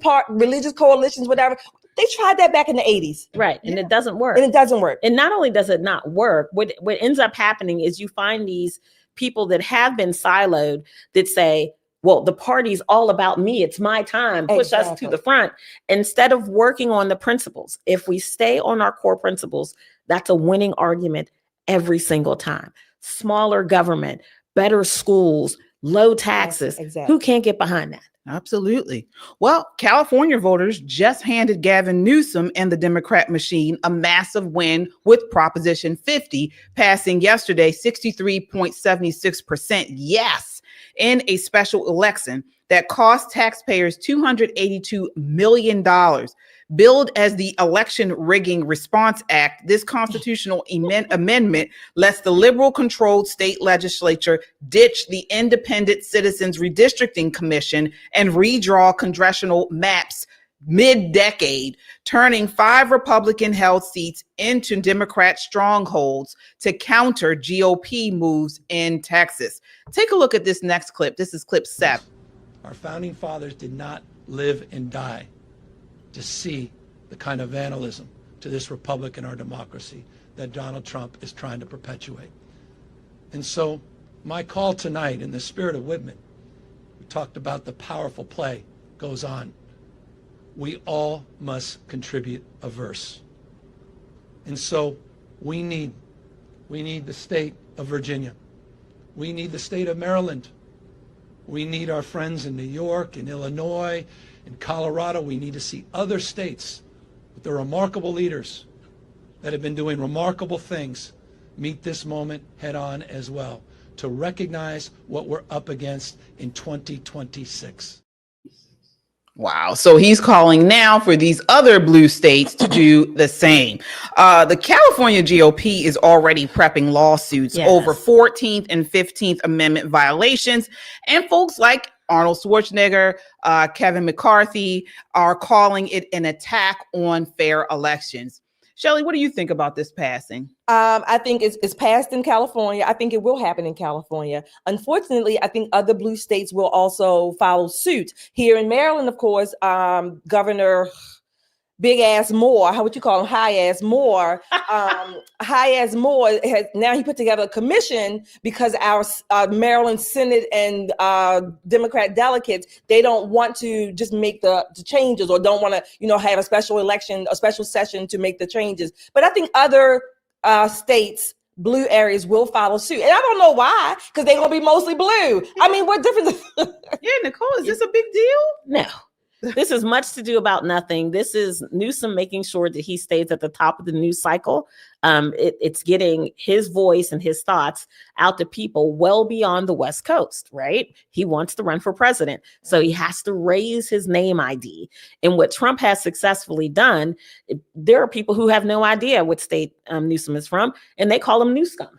coalitions, whatever. They tried that back in the 80s. Right. And it doesn't work. And it doesn't work. And not only does it not work, what ends up happening is you find these people that have been siloed that say, well, the party's all about me. It's my time. Push us to the front instead of working on the principles. If we stay on our core principles, that's a winning argument every single time. Smaller government, better schools, low taxes. Who can't get behind that? Absolutely. Well, California voters just handed Gavin Newsom and the Democrat machine a massive win with Proposition 50, passing yesterday 63.76% yes in a special election that cost taxpayers $282 million. Billed as the Election Rigging Response Act, this constitutional amendment lets the liberal-controlled state legislature ditch the Independent Citizens Redistricting Commission and redraw congressional maps mid-decade, turning 5 Republican-held seats into Democrat strongholds to counter GOP moves in Texas. Take a look at this next clip. This is clip 7. Our founding fathers did not live and die to see the kind of vandalism to this republic and our democracy that Donald Trump is trying to perpetuate. And so my call tonight, in the spirit of Whitman, we talked about the powerful play goes on. We all must contribute a verse. And so we need the state of Virginia. We need the state of Maryland. We need our friends in New York and Illinois and Colorado. We need to see other states with their remarkable leaders that have been doing remarkable things meet this moment head on as well, to recognize what we're up against in 2026. Wow. So he's calling now for these other blue states to do the same. The California GOP is already prepping lawsuits over 14th and 15th Amendment violations. And folks like Arnold Schwarzenegger, Kevin McCarthy are calling it an attack on fair elections. Shelley, what do you think about this passing? I think it's passed in California. I think it will happen in California. Unfortunately, I think other blue states will also follow suit. Here in Maryland, of course, Governor Big Ass Moore, what you call him, High Ass Moore, has now he put together a commission because our Maryland Senate and Democrat delegates, they don't want to just make the changes or don't want to, have a special election, a special session to make the changes. But I think other states, blue areas will follow suit. And I don't know why, because they're going to be mostly blue. I mean, what difference? Yeah, Nicole, is this a big deal? No. This is much to do about nothing. This is Newsom making sure that he stays at the top of the news cycle. It's getting his voice and his thoughts out to people well beyond the West Coast, right? He wants to run for president, so he has to raise his name ID. And what Trump has successfully done, there are people who have no idea what state Newsom is from, and they call him Newscum.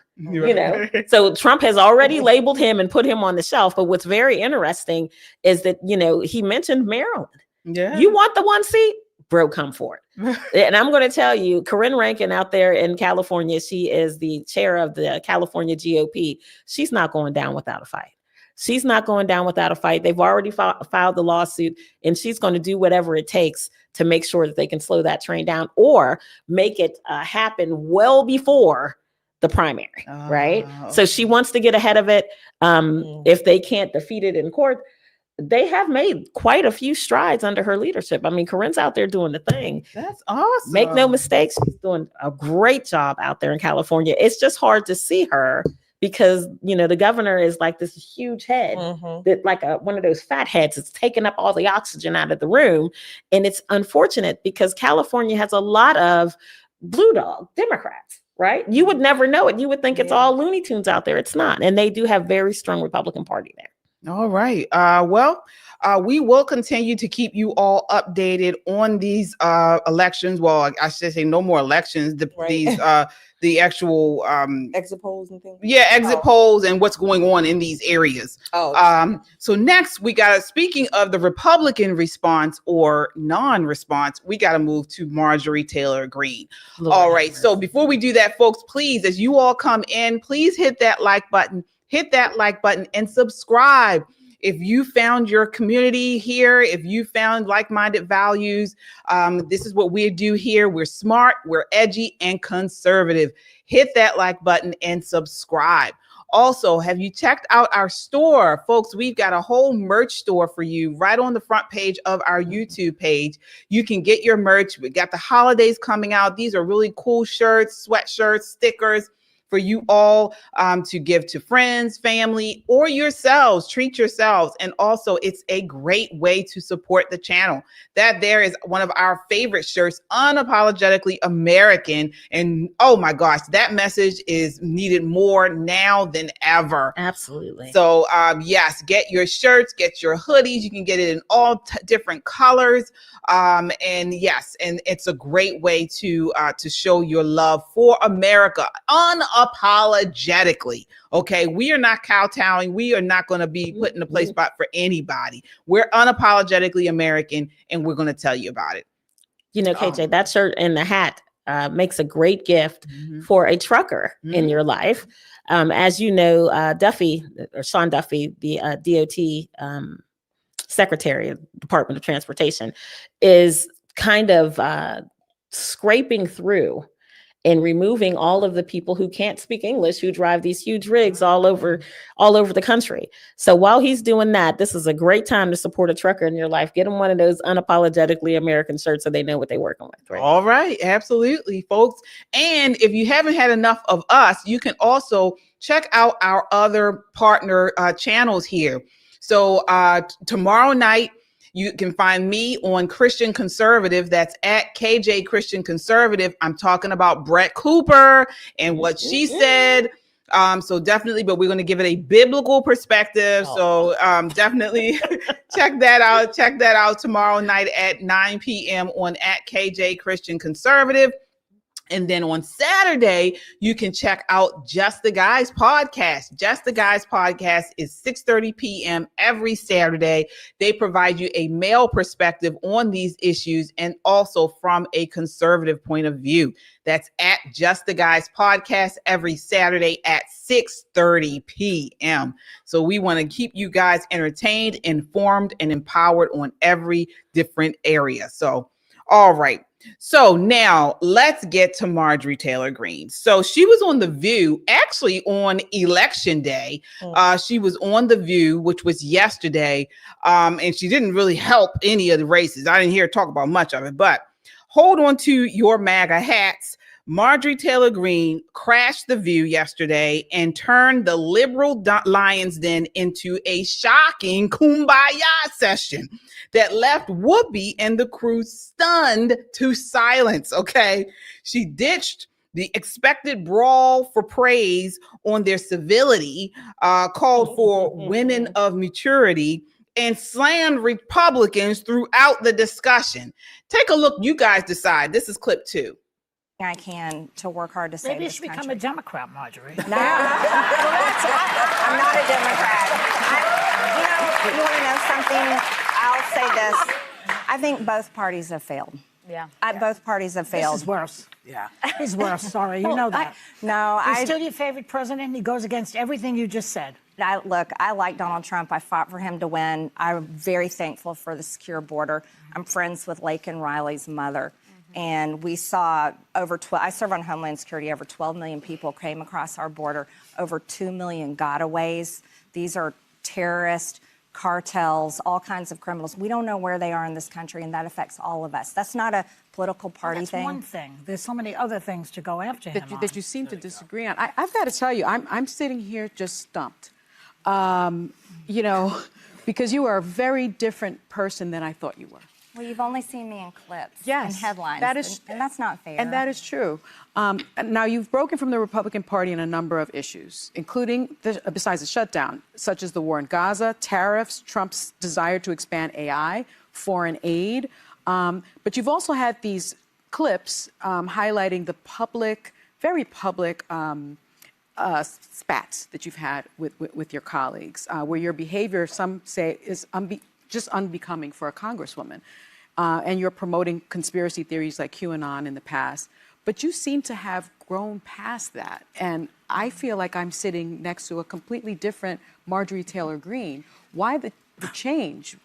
So Trump has already labeled him and put him on the shelf. But what's very interesting is that, he mentioned Maryland. Yeah. You want the one seat? Bro, come for it. And I'm going to tell you, Corinne Rankin out there in California, she is the chair of the California GOP. She's not going down without a fight. She's not going down without a fight. They've already filed the lawsuit, and she's going to do whatever it takes to make sure that they can slow that train down or make it happen well before the primary, right? Okay. So she wants to get ahead of it. If they can't defeat it in court, they have made quite a few strides under her leadership. I mean, Corinne's out there doing the thing. That's awesome. Make no mistakes, she's doing a great job out there in California. It's just hard to see her because, you know, the governor is like this huge head that like one of those fat heads that's taking up all the oxygen out of the room. And it's unfortunate because California has a lot of blue dog Democrats, right? You would never know it. You would think it's all Looney Tunes out there. It's not. And they do have very strong Republican Party there. All right. We will continue to keep you all updated on these elections. Well, I should say no more elections. The actual exit polls and things. Yeah, exit polls and what's going on in these areas. So next we got, speaking of the Republican response or non-response, we got to move to Marjorie Taylor Greene. All right. So before we do that, folks, please, as you all come in, please hit that like button. Hit that like button and subscribe. If you found your community here, if you found like-minded values, this is what we do here. We're smart, we're edgy, and conservative. Hit that like button and subscribe. Also, have you checked out our store? Folks, we've got a whole merch store for you right on the front page of our YouTube page. You can get your merch. We got the holidays coming out. These are really cool shirts, sweatshirts, stickers, for you all to give to friends, family, or yourselves. Treat yourselves. And also, it's a great way to support the channel. That there is one of our favorite shirts, Unapologetically American. And oh my gosh, that message is needed more now than ever. Absolutely. So yes, get your shirts, get your hoodies. You can get it in all different colors. And yes, and it's a great way to show your love for America unapologetically. Okay, we are not kowtowing. We are not going to be put in a place spot for anybody. We're unapologetically American, and we're going to tell you about it. You know, KJ, that shirt and the hat makes a great gift for a trucker in your life. As you know, Sean Duffy, the DOT Secretary of the Department of Transportation, is kind of scraping through and removing all of the people who can't speak English, who drive these huge rigs all over the country. So while he's doing that, this is a great time to support a trucker in your life. Get them one of those Unapologetically American shirts so they know what they're working with. Right? All right. Absolutely, folks. And if you haven't had enough of us, you can also check out our other partner channels here. So tomorrow night, you can find me on Christian Conservative. That's at KJ Christian Conservative. I'm talking about Brett Cooper and what she said. So definitely, but we're going to give it a biblical perspective. So definitely check that out. Check that out tomorrow night at 9 p.m. on at KJ Christian Conservative. And then on Saturday, you can check out Just the Guys podcast. Just the Guys podcast is 6:30 p.m. every Saturday. They provide you a male perspective on these issues and also from a conservative point of view. That's at Just the Guys podcast every Saturday at 6:30 p.m. So we want to keep you guys entertained, informed, and empowered on every different area. So, all right. So now let's get to Marjorie Taylor Greene. So she was on The View actually on election day. She was on The View, which was yesterday. And she didn't really help any of the races. I didn't hear her talk about much of it, but hold on to your MAGA hats. Marjorie Taylor Greene crashed The View yesterday and turned the liberal Lion's Den into a shocking kumbaya session that left Whoopi and the crew stunned to silence. Okay. She ditched the expected brawl for praise on their civility, called for women of maturity, and slammed Republicans throughout the discussion. Take a look. You guys decide. This is clip 2. I can to work hard to save Maybe you this should become country. a Democrat, Marjorie. No, I'm not a Democrat. You want to know something? I'll say this. I think both parties have failed. Yeah. Both parties have failed. This is worse. Yeah. He's worse. Sorry, you know that. He's still your favorite president. He goes against everything you just said. Look, I like Donald Trump. I fought for him to win. I'm very thankful for the secure border. I'm friends with Laken Riley's mother. And we saw I serve on Homeland Security, over 12 million people came across our border, over 2 million gotaways. These are terrorists, cartels, all kinds of criminals. We don't know where they are in this country, and that affects all of us. That's not a political party thing. That's one thing. There's so many other things to go after him that you seem to disagree on. I've got to tell you, I'm sitting here just stumped. You know, because you are a very different person than I thought you were. Well, you've only seen me in clips and headlines. And that's not fair. And that is true. Now, you've broken from the Republican Party on a number of issues, including, besides the shutdown, such as the war in Gaza, tariffs, Trump's desire to expand AI, foreign aid. But you've also had these clips highlighting the very public spats that you've had with your colleagues, where your behavior, some say, is just unbecoming for a congresswoman. And you're promoting conspiracy theories like QAnon in the past. But you seem to have grown past that. And I feel like I'm sitting next to a completely different Marjorie Taylor Greene. Why the change?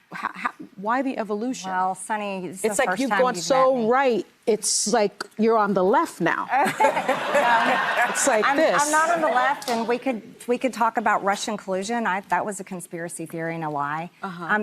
Why the evolution? Well, Sonny, it's like you've gone so right. It's like you're on the left now. It's like this. I'm not on the left, and we could talk about Russian collusion. That was a conspiracy theory and a lie.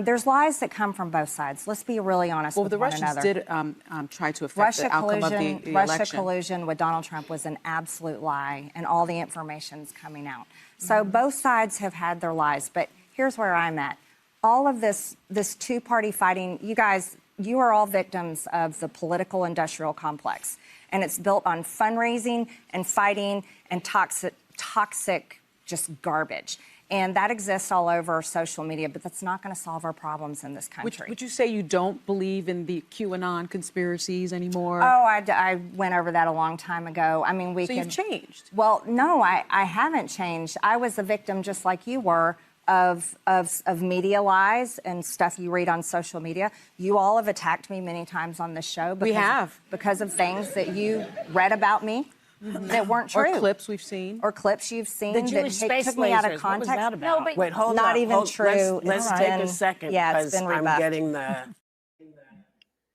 There's lies that come from both sides. Let's be really honest with one another. Well, the Russians did try to affect the outcome of the election. Russia collusion with Donald Trump was an absolute lie, and all the information's coming out. So both sides have had their lies, but here's where I'm at. All of this two-party fighting, you guys, you are all victims of the political industrial complex. And it's built on fundraising and fighting and toxic just garbage. And that exists all over social media, but that's not going to solve our problems in this country. Would you say you don't believe in the QAnon conspiracies anymore? Oh, I went over that a long time ago. I mean, you've changed? Well, no, I haven't changed. I was a victim just like you were of media lies and stuff you read on social media. You all have attacked me many times on this show. Because of things that you read about me that weren't true. Or clips we've seen. Or clips you've seen the Jewish space took me out of lasers. context. What was that about? No, but wait, hold not on. even true. Let's take a second. Yeah, it's been rebuffed. I'm getting the...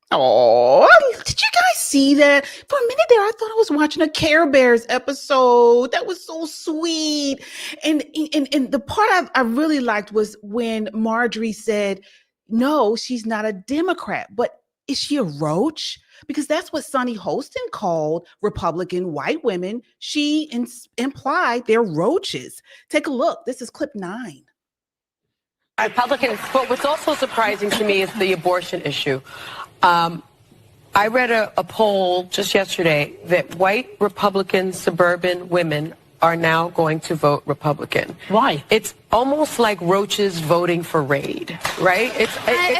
Oh, did you guys see that? For a minute there, I thought I was watching a Care Bears episode. That was so sweet. And the part I really liked was when Marjorie said, no, she's not a Democrat, but is she a roach? Because that's what Sonny Holston called Republican white women. She implied they're roaches. Take a look. This is clip 9. Republicans, but what's also surprising to me is the abortion issue. I read a poll just yesterday that white Republican suburban women are now going to vote Republican. Why? It's almost like roaches voting for Raid, right? I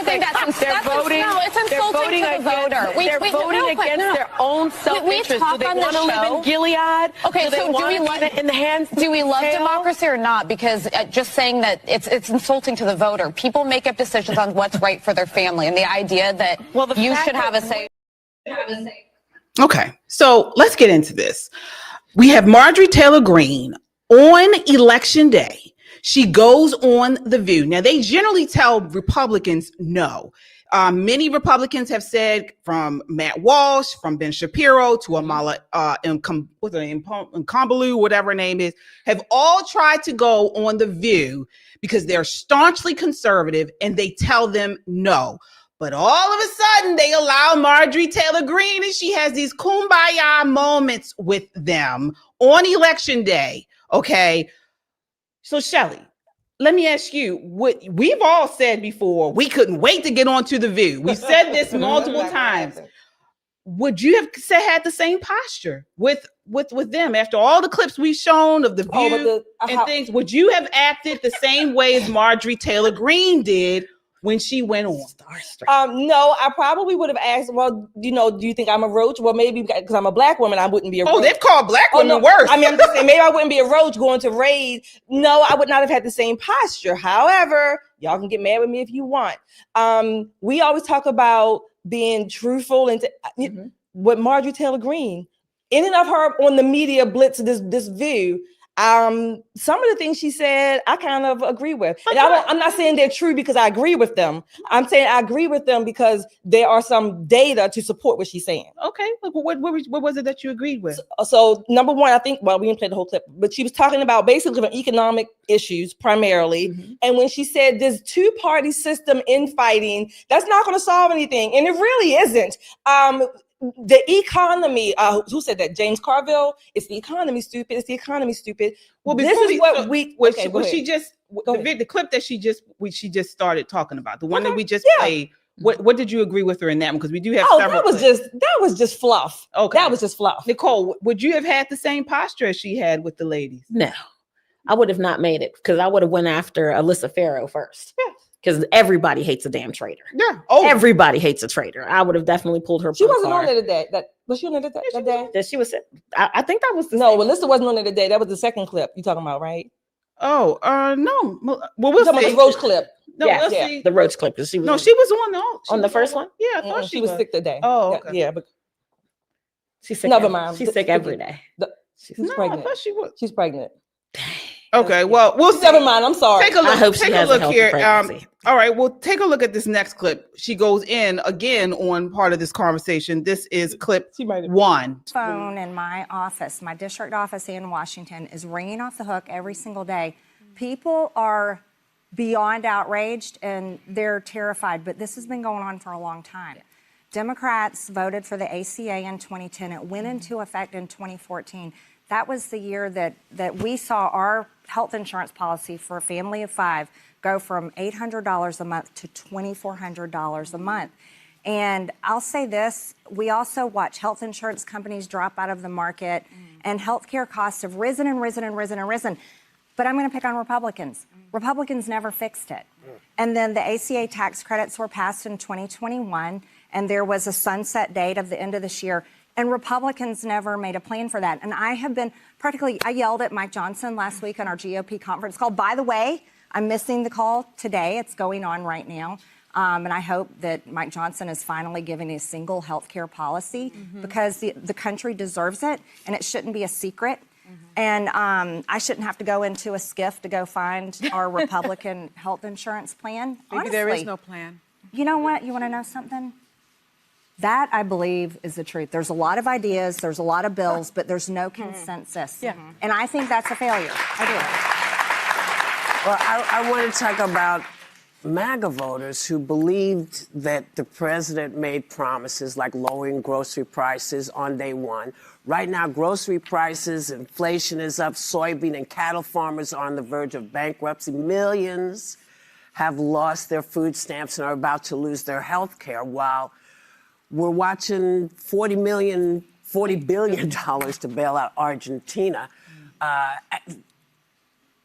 think that's insulting to the voter. They're voting against their own self-interest. Do they want to live in Gilead? Okay, so do we love in the hands? Do we love democracy or not? Because just saying that it's insulting to the voter. People make up decisions on what's right for their family, and the idea that you should have a say. Okay, so let's get into this. We have Marjorie Taylor Greene on Election Day. She goes on The View. Now, they generally tell Republicans no. Many Republicans have said, from Matt Walsh, from Ben Shapiro to Amala Nkambalu, whatever her name is, have all tried to go on The View because they're staunchly conservative and they tell them no. But all of a sudden, they allow Marjorie Taylor Greene, and she has these kumbaya moments with them on Election Day. Okay. So, Shelley, let me ask you, what we've all said before, we couldn't wait to get onto The View. We've said this multiple times. Would you have had the same posture with them after all the clips we've shown of The View and things? Would you have acted the same way as Marjorie Taylor Greene did when she went on? No, I probably would have asked, well, do you think I'm a roach? Well, maybe because I'm a black woman, I wouldn't be a roach. Oh, they've called black women no. worse. I mean, I'm just saying, maybe I wouldn't be a roach going to raid. No, I would not have had the same posture. However, y'all can get mad with me if you want. We always talk about being truthful and what Marjorie Taylor Greene, in and of her on the media blitz, this view, some of the things she said, I kind of agree with. And I'm not saying they're true because I agree with them. I'm saying I agree with them because there are some data to support what she's saying. Okay, what was it that you agreed with? So number one, I think, well, we didn't play the whole clip, but she was talking about basically economic issues primarily. And when she said this two-party system infighting, that's not going to solve anything. And it really isn't. The economy, who said that? James Carville. It's the economy, stupid. It's the economy, stupid. Well, this is what the clip that she just started talking about, the one that we just played. What did you agree with her in that one? Because we do have several. That was just fluff. Okay, that was just fluff. Nicole, would you have had the same posture as she had with the ladies? No, I would have not made it because I would have went after Alyssa Farrow first. Yeah. Because everybody hates a damn traitor. Yeah. Everybody hates a traitor. I would have definitely pulled her. She wasn't on there today. Was she on there that day? That she was. I think that was the no. Alyssa wasn't on there today. That was the second clip you talking about, right? Oh, no. Well, we'll see. About the roach clip. No, we'll see. The roach clip. She was. No, she was on the first one. Yeah, I thought she was sick today. Oh, okay. Yeah, but she's sick. Never mind. She's sick every day. She's pregnant. I thought she was. She's pregnant. Okay, well, we'll see. Never mind. I'm sorry. Take a look. I hope she has a healthy here. pregnancy. All right, well, take a look at this next clip. She goes in again on part of this conversation. This is clip 1. Phone in my office, my district office in Washington, is ringing off the hook every single day. People are beyond outraged and they're terrified, but this has been going on for a long time. Democrats voted for the ACA in 2010. It went into effect in 2014. That was the year that we saw our health insurance policy for a family of 5 go from $800 a month to $2,400 a month. And I'll say this, we also watch health insurance companies drop out of the market and healthcare costs have risen and risen and risen and risen. But I'm going to pick on Republicans. Republicans never fixed it. And then the ACA tax credits were passed in 2021 and there was a sunset date of the end of this year. And Republicans never made a plan for that. And I have been I yelled at Mike Johnson last week on our GOP conference call. By the way, I'm missing the call today. It's going on right now. And I hope that Mike Johnson is finally giving a single health care policy because the country deserves it and it shouldn't be a secret. And I shouldn't have to go into a skiff to go find our Republican health insurance plan. Maybe Honestly, there is no plan. You know what? You want to know something? That, I believe, is the truth. There's a lot of ideas, there's a lot of bills, but there's no consensus. And I think that's a failure. I do. Well, I want to talk about MAGA voters who believed that the president made promises like lowering grocery prices on day one. Right now, grocery prices, inflation is up, soybean and cattle farmers are on the verge of bankruptcy. Millions have lost their food stamps and are about to lose their health care, while we're watching $40 billion to bail out Argentina.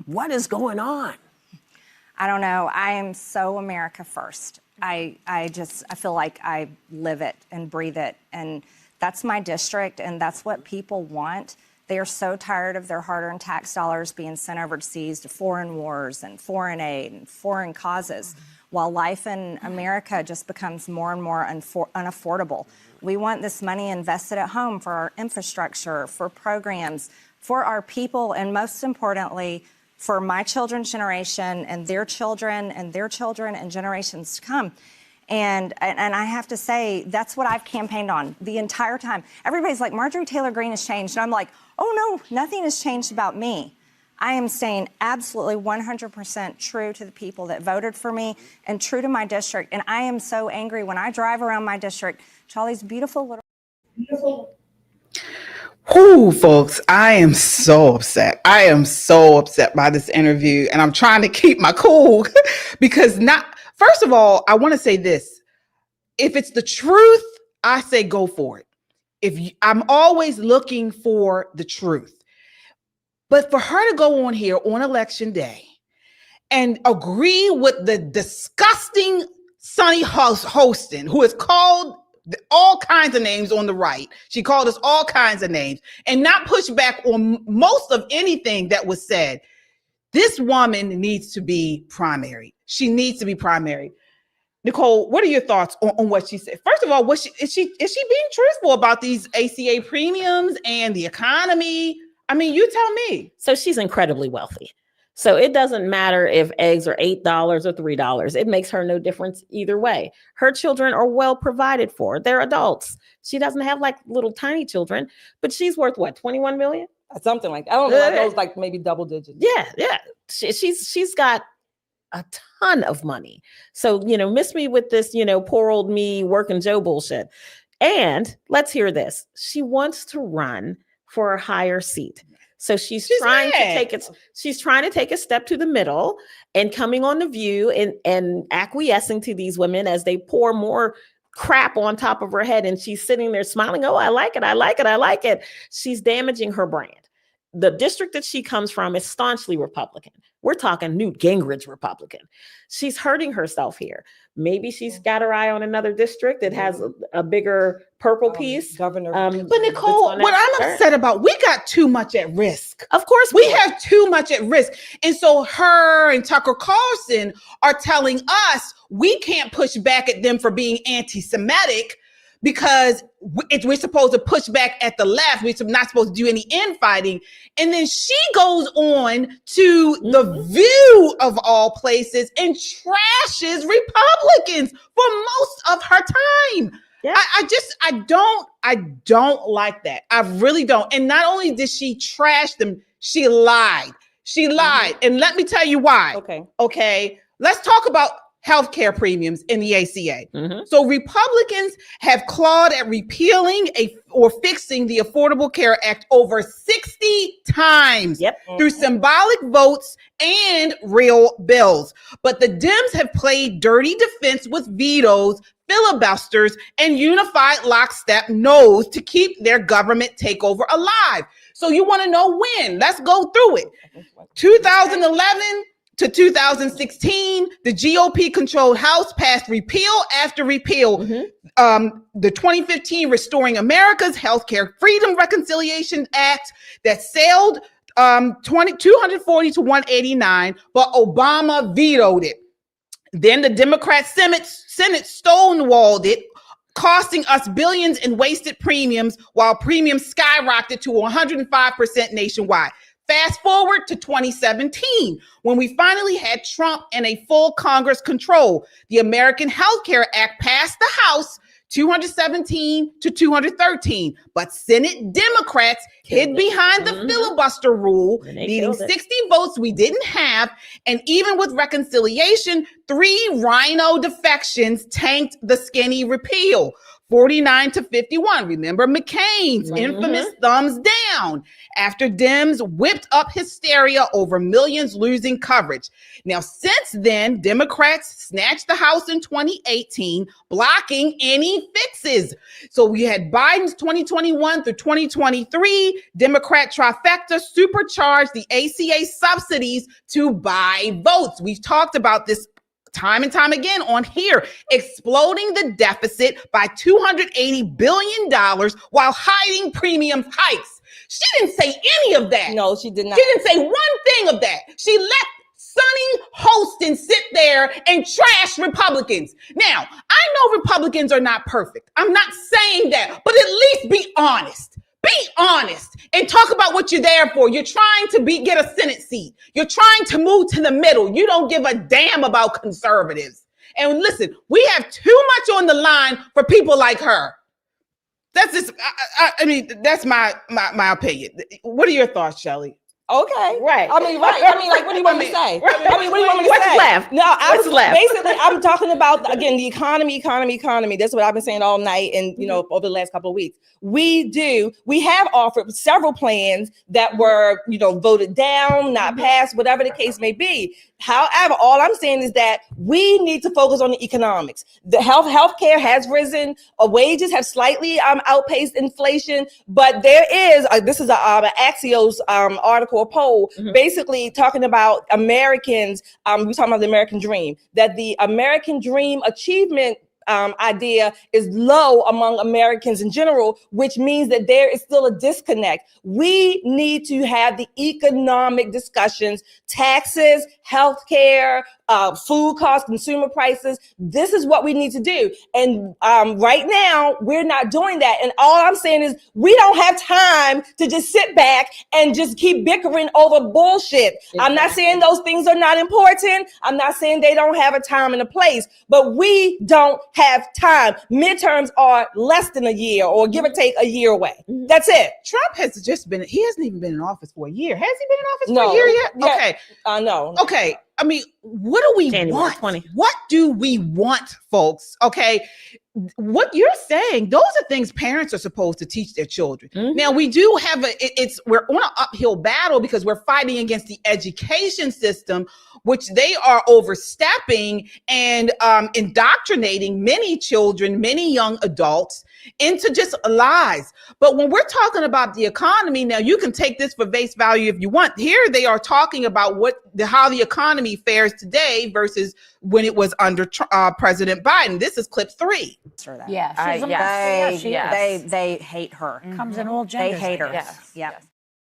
What is going on? I don't know. I am so America first. I feel like I live it and breathe it. And that's my district, and that's what people want. They are so tired of their hard-earned tax dollars being sent overseas to foreign wars and foreign aid and foreign causes, while life in America just becomes more and more unaffordable. We want this money invested at home for our infrastructure, for programs, for our people, and most importantly, for my children's generation and their children and their children and generations to come. And I have to say, that's what I've campaigned on the entire time. Everybody's like, Marjorie Taylor Greene has changed. And I'm like, oh no, nothing has changed about me. I am staying absolutely 100% true to the people that voted for me and true to my district. And I am so angry when I drive around my district to all these beautiful little... Whoo, folks, I am so upset. I am so upset by this interview, and I'm trying to keep my cool because first of all, I want to say this. If it's the truth, I say go for it. I'm always looking for the truth. But for her to go on here on election day and agree with the disgusting Sonny Hostin, who is called all kinds of names on the right. She called us all kinds of names and not push back on most of anything that was said. This woman needs to be primary. She needs to be primary. Nicole, what are your thoughts on what she said? First of all, is she being truthful about these ACA premiums and the economy? I mean, you tell me. So she's incredibly wealthy. So it doesn't matter if eggs are $8 or $3. It makes her no difference either way. Her children are well provided for. They're adults. She doesn't have like little tiny children, but she's worth what, 21 million? Something like that. I don't know. I know it's like maybe double digits. Yeah. She's got a ton of money. So, miss me with this, poor old me working Joe bullshit. And let's hear this. She wants to run for a higher seat. So she's trying to take a step to the middle and coming on The View and acquiescing to these women as they pour more crap on top of her head. And she's sitting there smiling. Oh, I like it. I like it. I like it. She's damaging her brand. The district that she comes from is staunchly Republican. We're talking Newt Gingrich Republican. She's hurting herself here. Maybe she's got her eye on another district that has a bigger purple piece. Governor. But Nicole, what I'm upset about, we got too much at risk. Of course we have too much at risk. And so her and Tucker Carlson are telling us we can't push back at them for being anti-Semitic because we're supposed to push back at the left. We're not supposed to do any infighting. And then she goes on to The View of all places and trashes Republicans for most of her time. Yeah. I don't like that. I really don't. And not only did she trash them, she lied. She lied. And let me tell you why. Okay. Let's talk about healthcare premiums in the ACA. So Republicans have clawed at repealing or fixing the Affordable Care Act over 60 times through symbolic votes and real bills. But the Dems have played dirty defense with vetoes, filibusters, and unified lockstep no's to keep their government takeover alive. So you want to know when? Let's go through it. 2011 to 2016, the GOP-controlled House passed repeal after repeal. The 2015 Restoring America's Healthcare Freedom Reconciliation Act that sailed 240 to 189, but Obama vetoed it. Then the Democrat Senate stonewalled it, costing us billions in wasted premiums while premiums skyrocketed to 105% nationwide. Fast forward to 2017, when we finally had Trump and a full Congress control. The American Health Care Act passed the House 217 to 213, but Senate Democrats hid behind the filibuster rule, needing 60 votes we didn't have. And even with reconciliation, 3 rhino defections tanked the skinny repeal. 49 to 51. Remember McCain's infamous thumbs down after Dems whipped up hysteria over millions losing coverage. Now, since then, Democrats snatched the House in 2018, blocking any fixes. So we had Biden's 2021 through 2023 Democrat trifecta supercharged the ACA subsidies to buy votes. We've talked about this time and time again on here, exploding the deficit by $280 billion while hiding premium hikes. She didn't say any of that. No, she did not. She didn't say one thing of that. She let Sonny Hostin sit there and trash Republicans. Now, I know Republicans are not perfect. I'm not saying that, but at least be honest. Be honest and talk about what you're there for. You're trying to get a Senate seat. You're trying to move to the middle. You don't give a damn about conservatives. And listen, we have too much on the line for people like her. That's just, I mean, that's my opinion. What are your thoughts, Shelley? Okay. Right. I mean, like, what do you want me to say? Right. I mean, what do you want me to What's say? left? No, What's left? Basically, I'm talking about, again, the economy. That's what I've been saying all night and, over the last couple of weeks. We have offered several plans that were, voted down, not passed, whatever the case may be. However, all I'm saying is that we need to focus on the economics. The healthcare has risen, wages have slightly outpaced inflation, but there is, this is an Axios article or poll, basically talking about Americans. We're talking about the American dream, that the American dream achievement idea is low among Americans in general, which means that there is still a disconnect. We need to have the economic discussions, taxes, healthcare, food costs, consumer prices. This is what we need to do. And right now, we're not doing that. And all I'm saying is we don't have time to just sit back and just keep bickering over bullshit. Exactly. I'm not saying those things are not important. I'm not saying they don't have a time and a place, but we don't have time. Midterms are less than a year, or give or take a year away. That's it. Trump has just been, he hasn't even been in office for a year. Has he been in office for a year yet? Yeah. Okay. No. Okay. I mean, what do we January want? 20. What do we want, folks? Okay. What you're saying, those are things parents are supposed to teach their children. Now, we do have we're on an uphill battle because we're fighting against the education system, which they are overstepping and indoctrinating many children, many young adults into just lies. But when we're talking about the economy, now you can take this for face value if you want. Here they are talking about how the economy fares today versus when it was under President Biden. This is clip 3. Yes. They hate her. Comes in all genders. They hate her. Yes. Yep.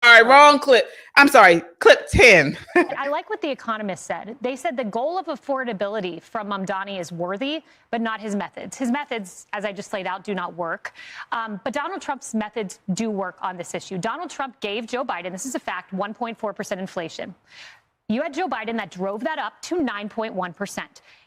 All right, wrong clip. I'm sorry, clip 10. I like what the Economist said. They said the goal of affordability from Mamdani is worthy, but not his methods. His methods, as I just laid out, do not work. But Donald Trump's methods do work on this issue. Donald Trump gave Joe Biden, this is a fact, 1.4% inflation. You had Joe Biden that drove that up to 9.1%.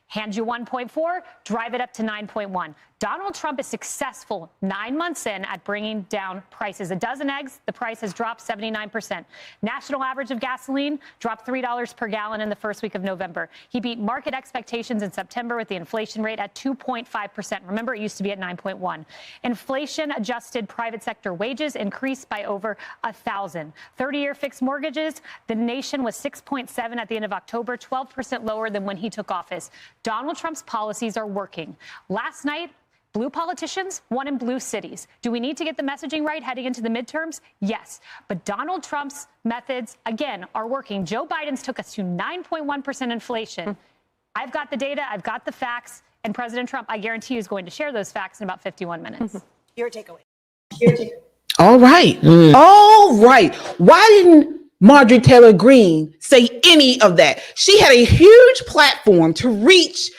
Hand you 1.4, drive it up to 9.1. Donald Trump is successful 9 months in at bringing down prices. A dozen eggs, the price has dropped 79%. National average of gasoline dropped $3 per gallon in the first week of November. He beat market expectations in September with the inflation rate at 2.5%. Remember, it used to be at 9.1. Inflation adjusted private sector wages increased by over 1,000. 30-year fixed mortgages, the nation was 6.7 at the end of October, 12% lower than when he took office. Donald Trump's policies are working. Last night, blue politicians won in blue cities. Do we need to get the messaging right heading into the midterms? Yes. But Donald Trump's methods, again, are working. Joe Biden's took us to 9.1% inflation. I've got the data, I've got the facts, and President Trump, I guarantee you, is going to share those facts in about 51 minutes. Your takeaway. All right. All right. Why didn't Marjorie Taylor Greene say any of that? She had a huge platform to reach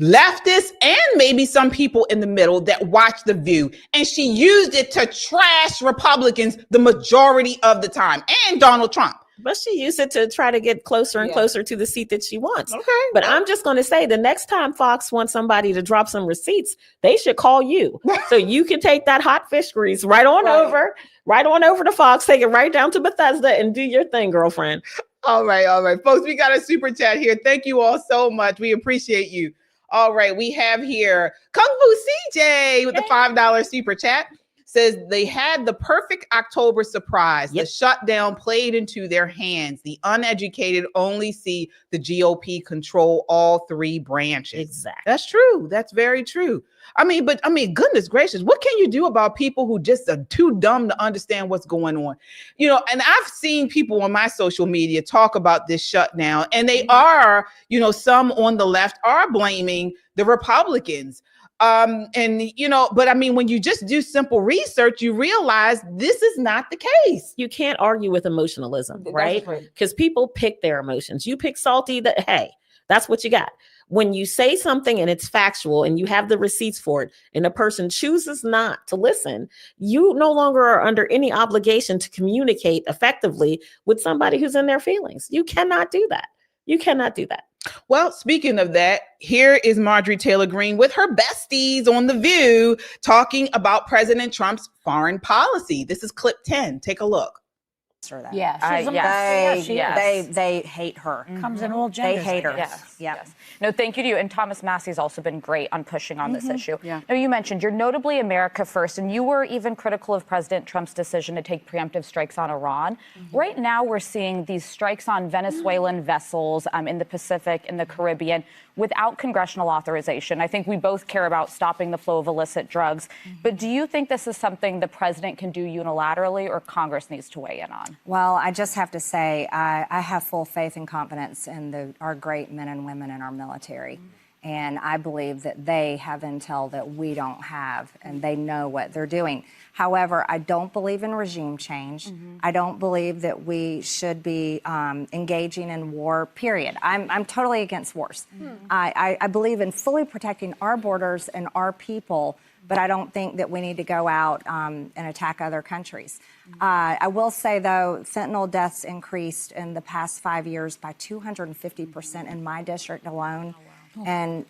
leftists and maybe some people in the middle that watch The View, and she used it to trash Republicans the majority of the time, and Donald Trump. But she used it to try to get closer and closer to the seat that she wants. Okay. But I'm just going to say, the next time Fox wants somebody to drop some receipts, they should call you. So you can take that hot fish grease right on over to Fox, take it right down to Bethesda and do your thing, girlfriend. All right. Folks, we got a super chat here. Thank you all so much. We appreciate you. All right, we have here Kung Fu CJ with the $5 super chat. Says they had the perfect October surprise. The shutdown played into their hands. The uneducated only see the GOP control all 3 branches. Exactly. That's true. That's very true. I mean, goodness gracious, what can you do about people who just are too dumb to understand what's going on? You know, and I've seen people on my social media talk about this shutdown, and they are, some on the left are blaming the Republicans. But I mean, when you just do simple research, you realize this is not the case. You can't argue with emotionalism, right? Because people pick their emotions. You pick salty, hey, that's what you got. When you say something and it's factual and you have the receipts for it and a person chooses not to listen, you no longer are under any obligation to communicate effectively with somebody who's in their feelings. You cannot do that. You cannot do that. Well, speaking of that, here is Marjorie Taylor Greene with her besties on The View talking about President Trump's foreign policy. This is clip 10. Take a look. Yes. They hate her. Comes in all genders. They hate her. Yes. No, thank you to you. And Thomas Massey's also been great on pushing on this issue. Now, you mentioned you're notably America first, and you were even critical of President Trump's decision to take preemptive strikes on Iran. Right now, we're seeing these strikes on Venezuelan vessels in the Pacific, in the Caribbean, without congressional authorization. I think we both care about stopping the flow of illicit drugs. But do you think this is something the president can do unilaterally, or Congress needs to weigh in on? Winsome? Well, I just have to say, I have full faith and confidence in our great men and women in our military. And I believe that they have intel that we don't have, and they know what they're doing. However, I don't believe in regime change. I don't believe that we should be engaging in war, period. I'm totally against wars. I believe in fully protecting our borders and our people, but I don't think that we need to go out and attack other countries. I will say, though, fentanyl deaths increased in the past 5 years by 250% in my district alone. And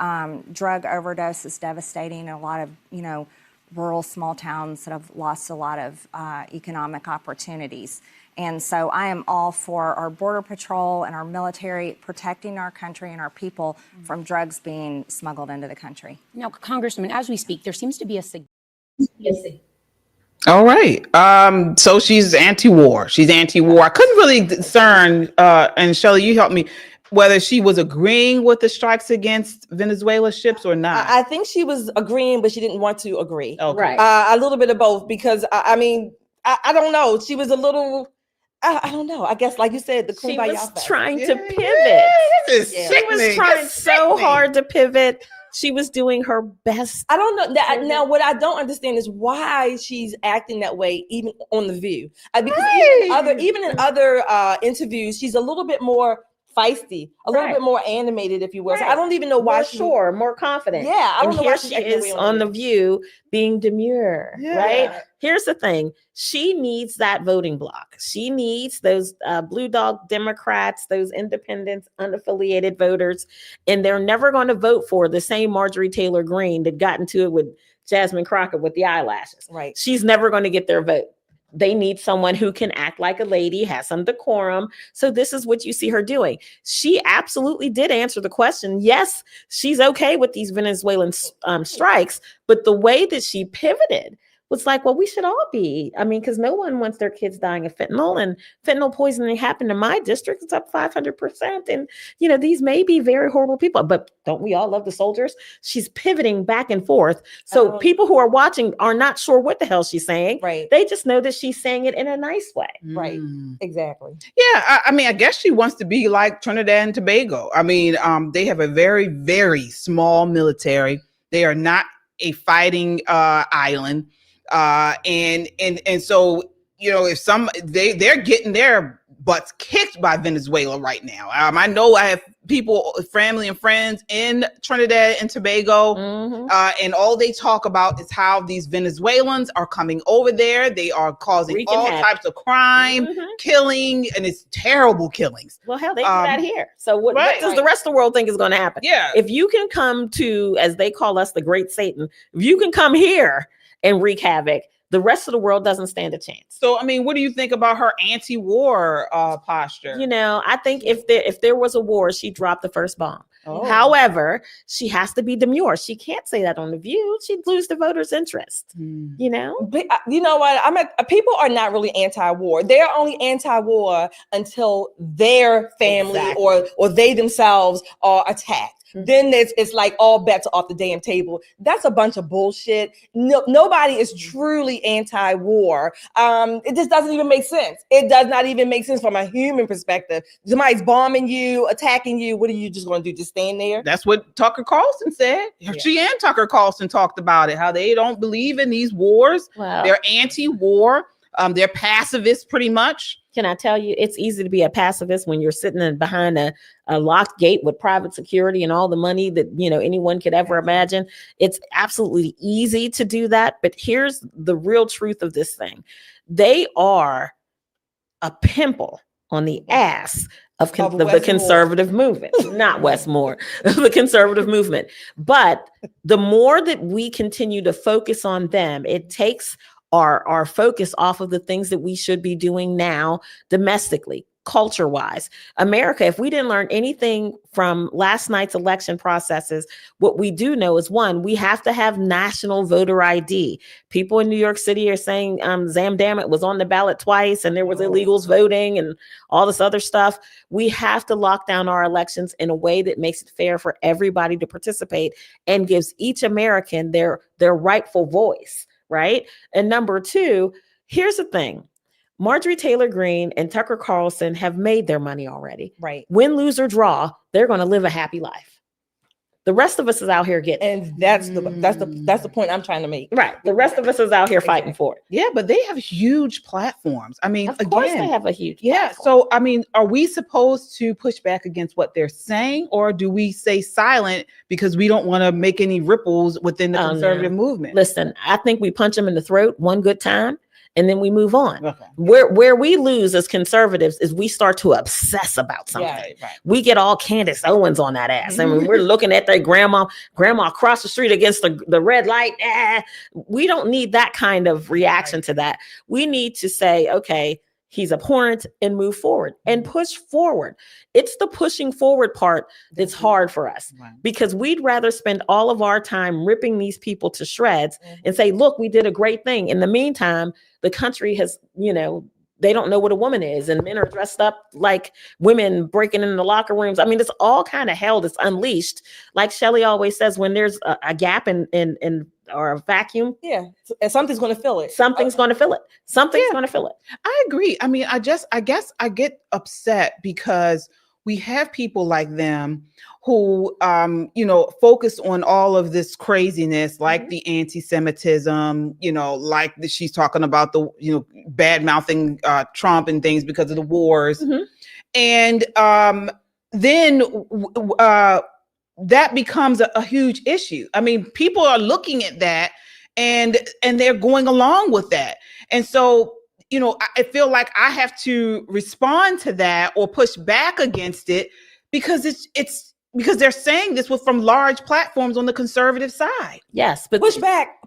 drug overdose is devastating in a lot of, rural small towns that have lost a lot of economic opportunities. And so I am all for our Border Patrol and our military protecting our country and our people from drugs being smuggled into the country. Now, Congresswoman, as we speak, there seems to be a All right. So she's anti-war. She's anti-war. I couldn't really discern, and Shelley, you helped me, whether she was agreeing with the strikes against Venezuela ships or not. I think she was agreeing, but she didn't want to agree. Okay. Right. A little bit of both, because I don't know. She was a little, I don't know. I guess, like you said, the She kumbaya was factor. trying to pivot. This is She was sickening. trying That's so sickening. hard to pivot. She was doing her best. I don't know. Now, what I don't understand is why she's acting that way, even on The View. Because even in other interviews, she's a little bit more feisty, a little bit more animated, if you will. So I don't even know why more she. sure, more confident. Yeah, I don't and know here why she's she acting that is way on The View being demure, right? Here's the thing. She needs that voting bloc. She needs those blue dog Democrats, those independents, unaffiliated voters, and they're never going to vote for the same Marjorie Taylor Greene that got into it with Jasmine Crockett with the eyelashes. Right. She's never going to get their vote. They need someone who can act like a lady, has some decorum. So this is what you see her doing. She absolutely did answer the question. Yes, she's okay with these Venezuelan strikes, but the way that she pivoted was like, well, we should all be. I mean, because no one wants their kids dying of fentanyl, and fentanyl poisoning happened in my district. It's up 500%. And, these may be very horrible people, but don't we all love the soldiers? She's pivoting back and forth. So people who are watching are not sure what the hell she's saying. Right. They just know that she's saying it in a nice way. Right. Exactly. Yeah, I mean, I guess she wants to be like Trinidad and Tobago. I mean, they have a very, very small military. They are not a fighting island. And so, if they're getting their butts kicked by Venezuela right now. I know I have people, family and friends in Trinidad and Tobago, and all they talk about is how these Venezuelans are coming over there. They are causing Wreaking all havoc. types of crime, killing, and it's terrible killings. Well, hell, they do that here. So what does the rest of the world think is going to happen? Yeah. If you can come to, as they call us, the Great Satan, if you can come here and wreak havoc, the rest of the world doesn't stand a chance. So, I mean, what do you think about her anti-war posture? I think if there was a war, she'd drop the first bomb. Oh. However, she has to be demure. She can't say that on The View. She'd lose the voters' interest. But you know what? People are not really anti-war. They're only anti-war until their family or they themselves are attacked. Then it's like all bets are off the damn table. That's a bunch of bullshit. Nobody is truly anti-war. It just doesn't even make sense. It does not even make sense from a human perspective. Somebody's bombing you, attacking you. What are you just going to do? Just stand there? That's what Tucker Carlson said. She and Tucker Carlson talked about it, how they don't believe in these wars. Wow. They're anti-war. They're pacifists pretty much. Can I tell you, it's easy to be a pacifist when you're sitting behind a locked gate with private security and all the money that anyone could ever imagine. It's absolutely easy to do that. But here's the real truth of this thing. They are a pimple on the ass of the conservative movement, not Westmore, the conservative movement. But the more that we continue to focus on them, it takes our focus off of the things that we should be doing now domestically, culture-wise. America, if we didn't learn anything from last night's election processes, what we do know is, one, we have to have national voter ID. People in New York City are saying Zamdammit was on the ballot twice and there was illegals voting and all this other stuff. We have to lock down our elections in a way that makes it fair for everybody to participate and gives each American their rightful voice. Right. And number two, here's the thing. Marjorie Taylor Greene and Tucker Carlson have made their money already. Right. Win, lose, or draw, they're going to live a happy life. The rest of us is out here getting, and that's the point I'm trying to make. Right. The rest of us is out here fighting for it. Yeah, but they have huge platforms. I mean, Of course they have a huge platform. So I mean, are we supposed to push back against what they're saying, or do we stay silent because we don't want to make any ripples within the conservative movement? Listen, I think we punch them in the throat one good time, and then we move on. Okay. Where we lose as conservatives is we start to obsess about something. Right. We get all Candace Owens on that ass. And when we're looking at their grandma across the street against the red light, we don't need that kind of reaction to that. We need to say, okay, he's abhorrent, and move forward and push forward. It's the pushing forward part that's hard for us because we'd rather spend all of our time ripping these people to shreds and say, look, we did a great thing. In the meantime, the country has, they don't know what a woman is, and men are dressed up like women breaking into locker rooms. I mean, it's all kind of hell that's unleashed. Like Shelley always says, when there's a gap in or a vacuum, and something's going to fill it. Something's going to fill it. Something's going to fill it. I agree. I mean, I guess I get upset because we have people like them who, focus on all of this craziness, like the anti-Semitism, like she's talking about the, bad mouthing Trump and things because of the wars. And then that becomes a huge issue. I mean, people are looking at that and they're going along with that. And so, I feel like I have to respond to that or push back against it because it's because they're saying this from large platforms on the conservative side. Yes, but push back.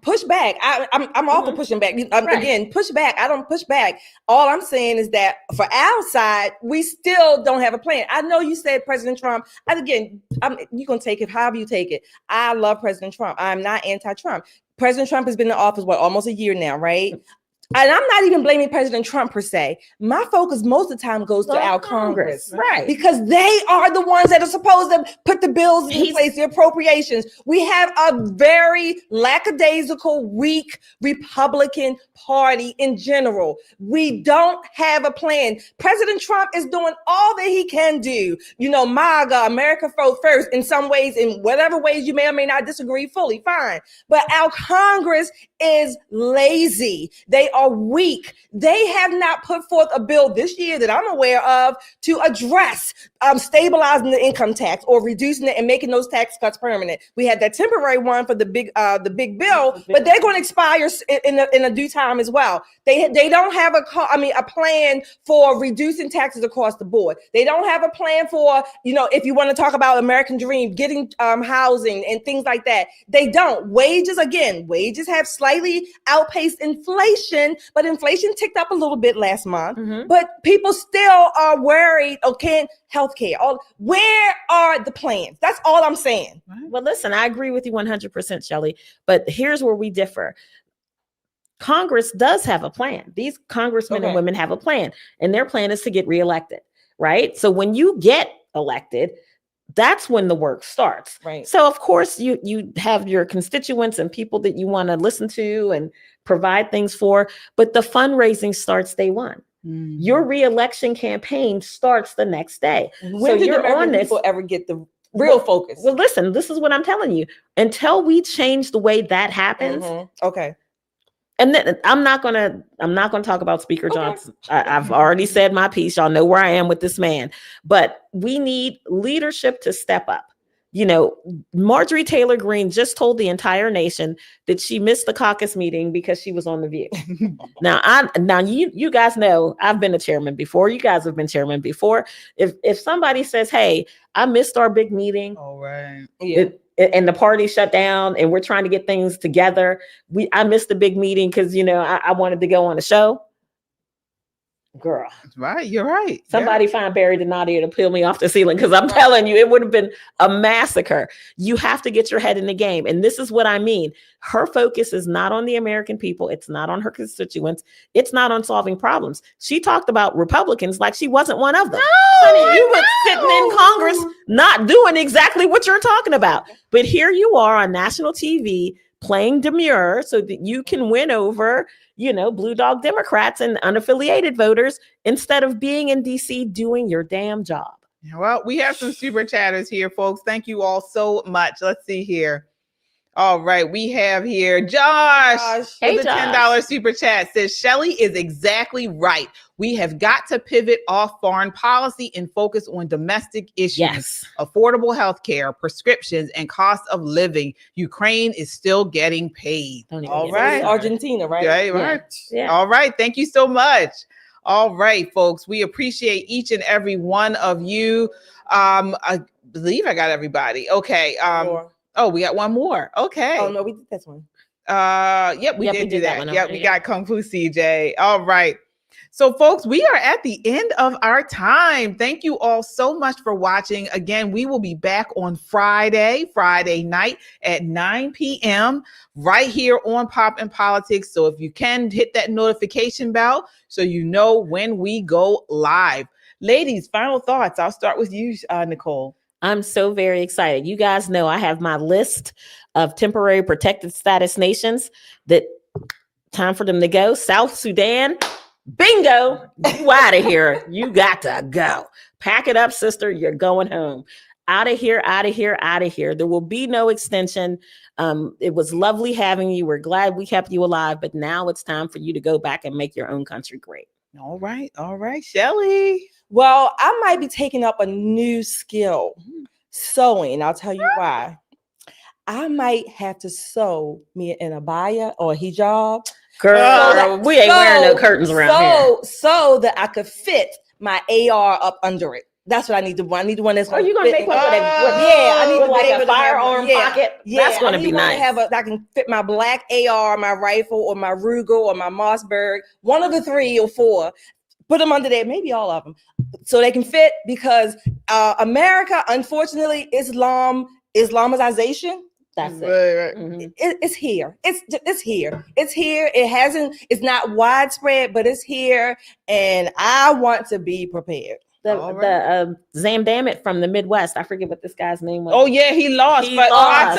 I'm all for pushing back. Again, push back. I don't push back. All I'm saying is that for our side, we still don't have a plan. I know you said President Trump. You're gonna take it however you take it. I love President Trump. I'm not anti-Trump. President Trump has been in office almost a year now, right? And I'm not even blaming President Trump per se. My focus most of the time goes to our Congress. Right. Because they are the ones that are supposed to put the bills in place, the appropriations. We have a very lackadaisical, weak Republican Party in general. We don't have a plan. President Trump is doing all that he can do. MAGA, America first, in some ways, in whatever ways you may or may not disagree fully, fine. But our Congress is lazy. They are weak. They have not put forth a bill this year that I'm aware of to address stabilizing the income tax or reducing it and making those tax cuts permanent. We had that temporary one for the big bill, but they're going to expire in a due time as well. They don't have a plan for reducing taxes across the board. They don't have a plan for, if you want to talk about American dream, getting housing and things like that. They don't. Wages have slightly outpaced inflation, but inflation ticked up a little bit last month. But people still are worried, healthcare. Where are the plans? That's all I'm saying. Well, listen, I agree with you 100%, Shelley, but here's where we differ. Congress does have a plan. These congressmen and women have a plan, and their plan is to get reelected, right? So when you get elected, that's when the work starts. Right. So of course you have your constituents and people that you want to listen to and provide things for, but the fundraising starts day one. Your reelection campaign starts the next day. When did American people ever get the real focus? Well, listen, this is what I'm telling you. Until we change the way that happens. Okay. And then I'm not gonna talk about Speaker Johnson. I've already said my piece. Y'all know where I am with this man. But we need leadership to step up. Marjorie Taylor Greene just told the entire nation that she missed the caucus meeting because she was on The View. Now you guys know I've been a chairman before. You guys have been chairman before. If somebody says, "Hey, I missed our big meeting," and the party shut down, and we're trying to get things together. I missed the big meeting because I wanted to go on a show. Girl, right, you're right. Somebody find Barry Donadio to peel me off the ceiling because I'm telling you, it would have been a massacre. You have to get your head in the game, and this is what I mean. Her focus is not on the American people. It's not on her constituents. It's not on solving problems. She talked about Republicans like she wasn't one of them. You were sitting in Congress not doing exactly what you're talking about. But here you are on national TV playing demure so that you can win over blue dog Democrats and unaffiliated voters instead of being in DC doing your damn job. Well, we have some super chatters here, folks. Thank you all so much. Let's see here. All right, we have here Josh with a $10 super chat says, Shelley is exactly right. We have got to pivot off foreign policy and focus on domestic issues. Yes. Affordable health care, prescriptions, and cost of living. Ukraine is still getting paid. All right. Argentina, right? Okay, right. Yeah. All right. Thank you so much. All right, folks. We appreciate each and every one of you. I believe I got everybody. Okay. Oh, we got one more. Okay. Oh no, we did this one. Yep, we did do that. Yep, we got Kung Fu CJ. All right. So, folks, we are at the end of our time. Thank you all so much for watching. Again, we will be back on Friday night at 9 p.m. right here on Pop and Politics. So if you can hit that notification bell so you know when we go live. Ladies, final thoughts. I'll start with you, Nicole. I'm so very excited. You guys know I have my list of temporary protected status nations that time for them to go. South Sudan, bingo, you out of here. You got to go. Pack it up, sister. You're going home. Out of here, out of here, out of here. There will be no extension. It was lovely having you. We're glad we kept you alive, but now it's time for you to go back and make your own country great. All right. All right, Shelley. Well, I might be taking up a new skill, sewing. I'll tell you why. I might have to sew me an abaya or a hijab. Girl, we ain't wearing no curtains around here. So that I could fit my AR up under it. That's what I need to. I need one that's. Are you gonna make one with I need like a firearm pocket? Yeah, that's gonna be nice. I can fit my black AR, my rifle, or my Ruger, or my Mossberg. One of the 3 or 4. Put them under there, maybe all of them, so they can fit. Because America, unfortunately, Islamization. That's it. Right. Mm-hmm. It's here. It's here. It's here. It hasn't. It's not widespread, but it's here, and I want to be prepared. The Zamdammit from the Midwest. I forget what this guy's name was. Oh yeah, he lost. He lost.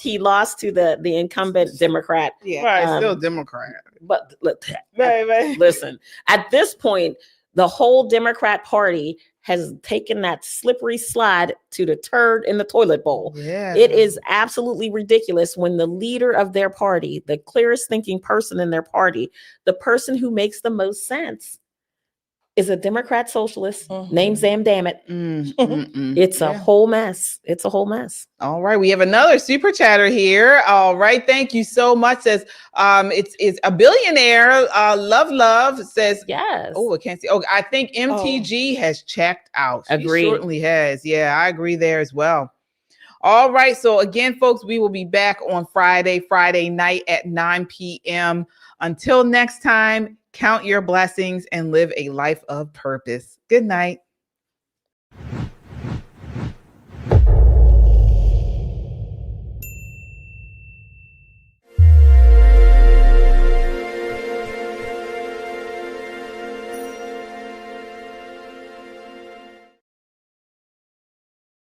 He lost to the incumbent Democrat. Yeah, right, still Democrat. But listen, at this point, the whole Democrat Party has taken that slippery slide to the turd in the toilet bowl. Yeah. It is absolutely ridiculous when the leader of their party, the clearest thinking person in their party, the person who makes the most sense, is a Democrat socialist named Zamdammit. It's a whole mess. It's a whole mess. All right. We have another super chatter here. All right. Thank you so much. Says it's a billionaire. Love says yes. Oh, I can't see. Oh, I think MTG has checked out. Agreed. She certainly has. Yeah, I agree there as well. All right. So again, folks, we will be back on Friday night at 9 p.m. Until next time, count your blessings and live a life of purpose. Good night.